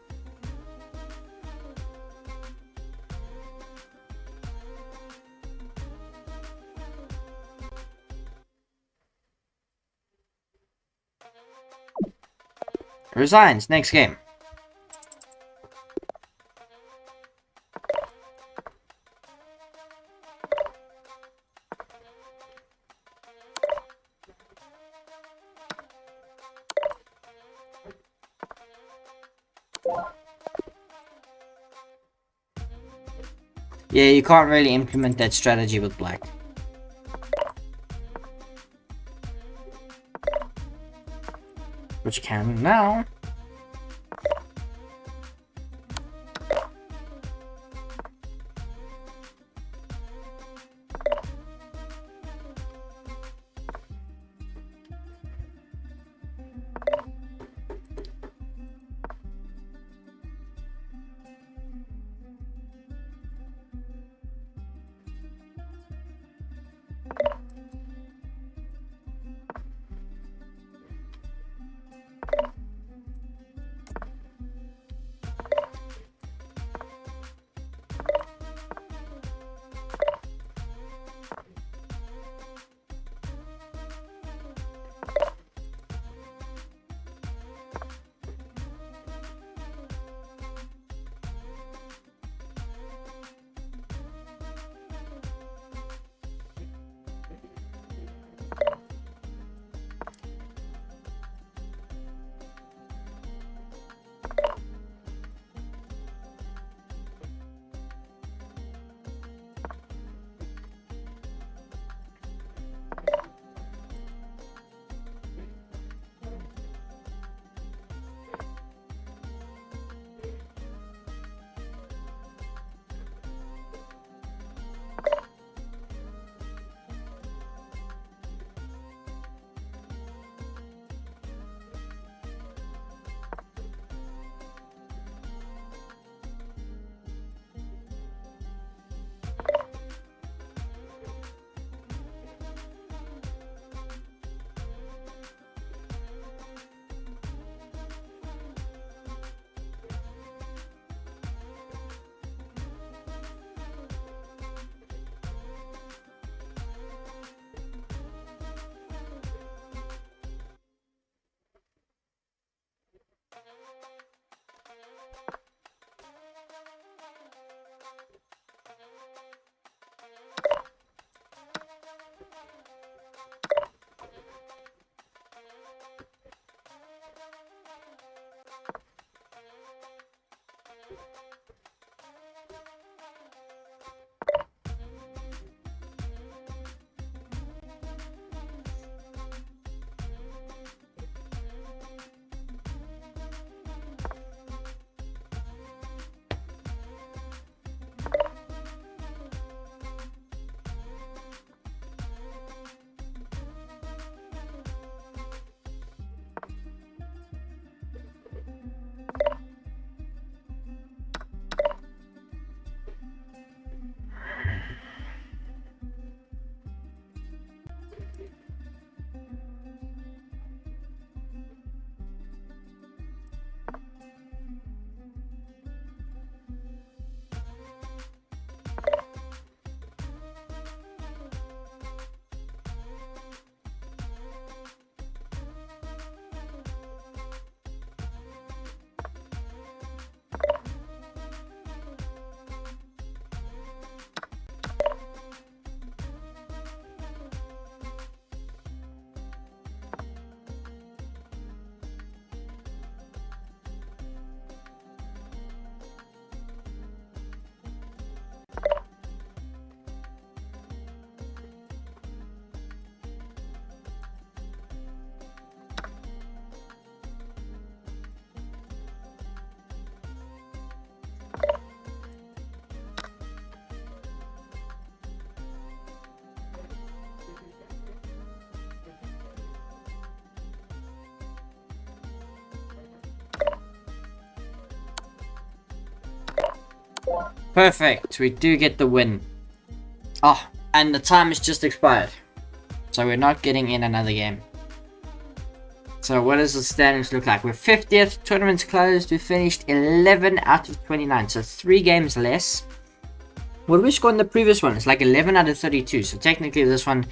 Resigns. Next game. Yeah, you can't really implement that strategy with black. Which can now. Perfect, we do get the win. Oh, and the time has just expired. So we're not getting in another game. So what does the standings look like? We're 50th, tournament's closed, we finished 11 out of 29, so 3 games less. What did we score in the previous one? It's like 11 out of 32, so technically this one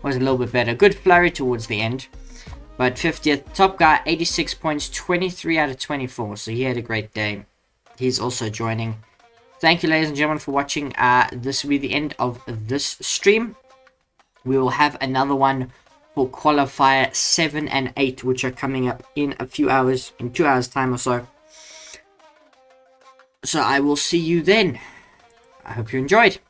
was a little bit better. Good flurry towards the end. But 50th, top guy, 86 points, 23 out of 24, so he had a great day. He's also joining. Thank you, ladies and gentlemen, for watching. This will be the end of this stream. We will have another one for qualifier 7 and 8, which are coming up in a few hours, in 2 hours time or so. So I will see you then. I hope you enjoyed.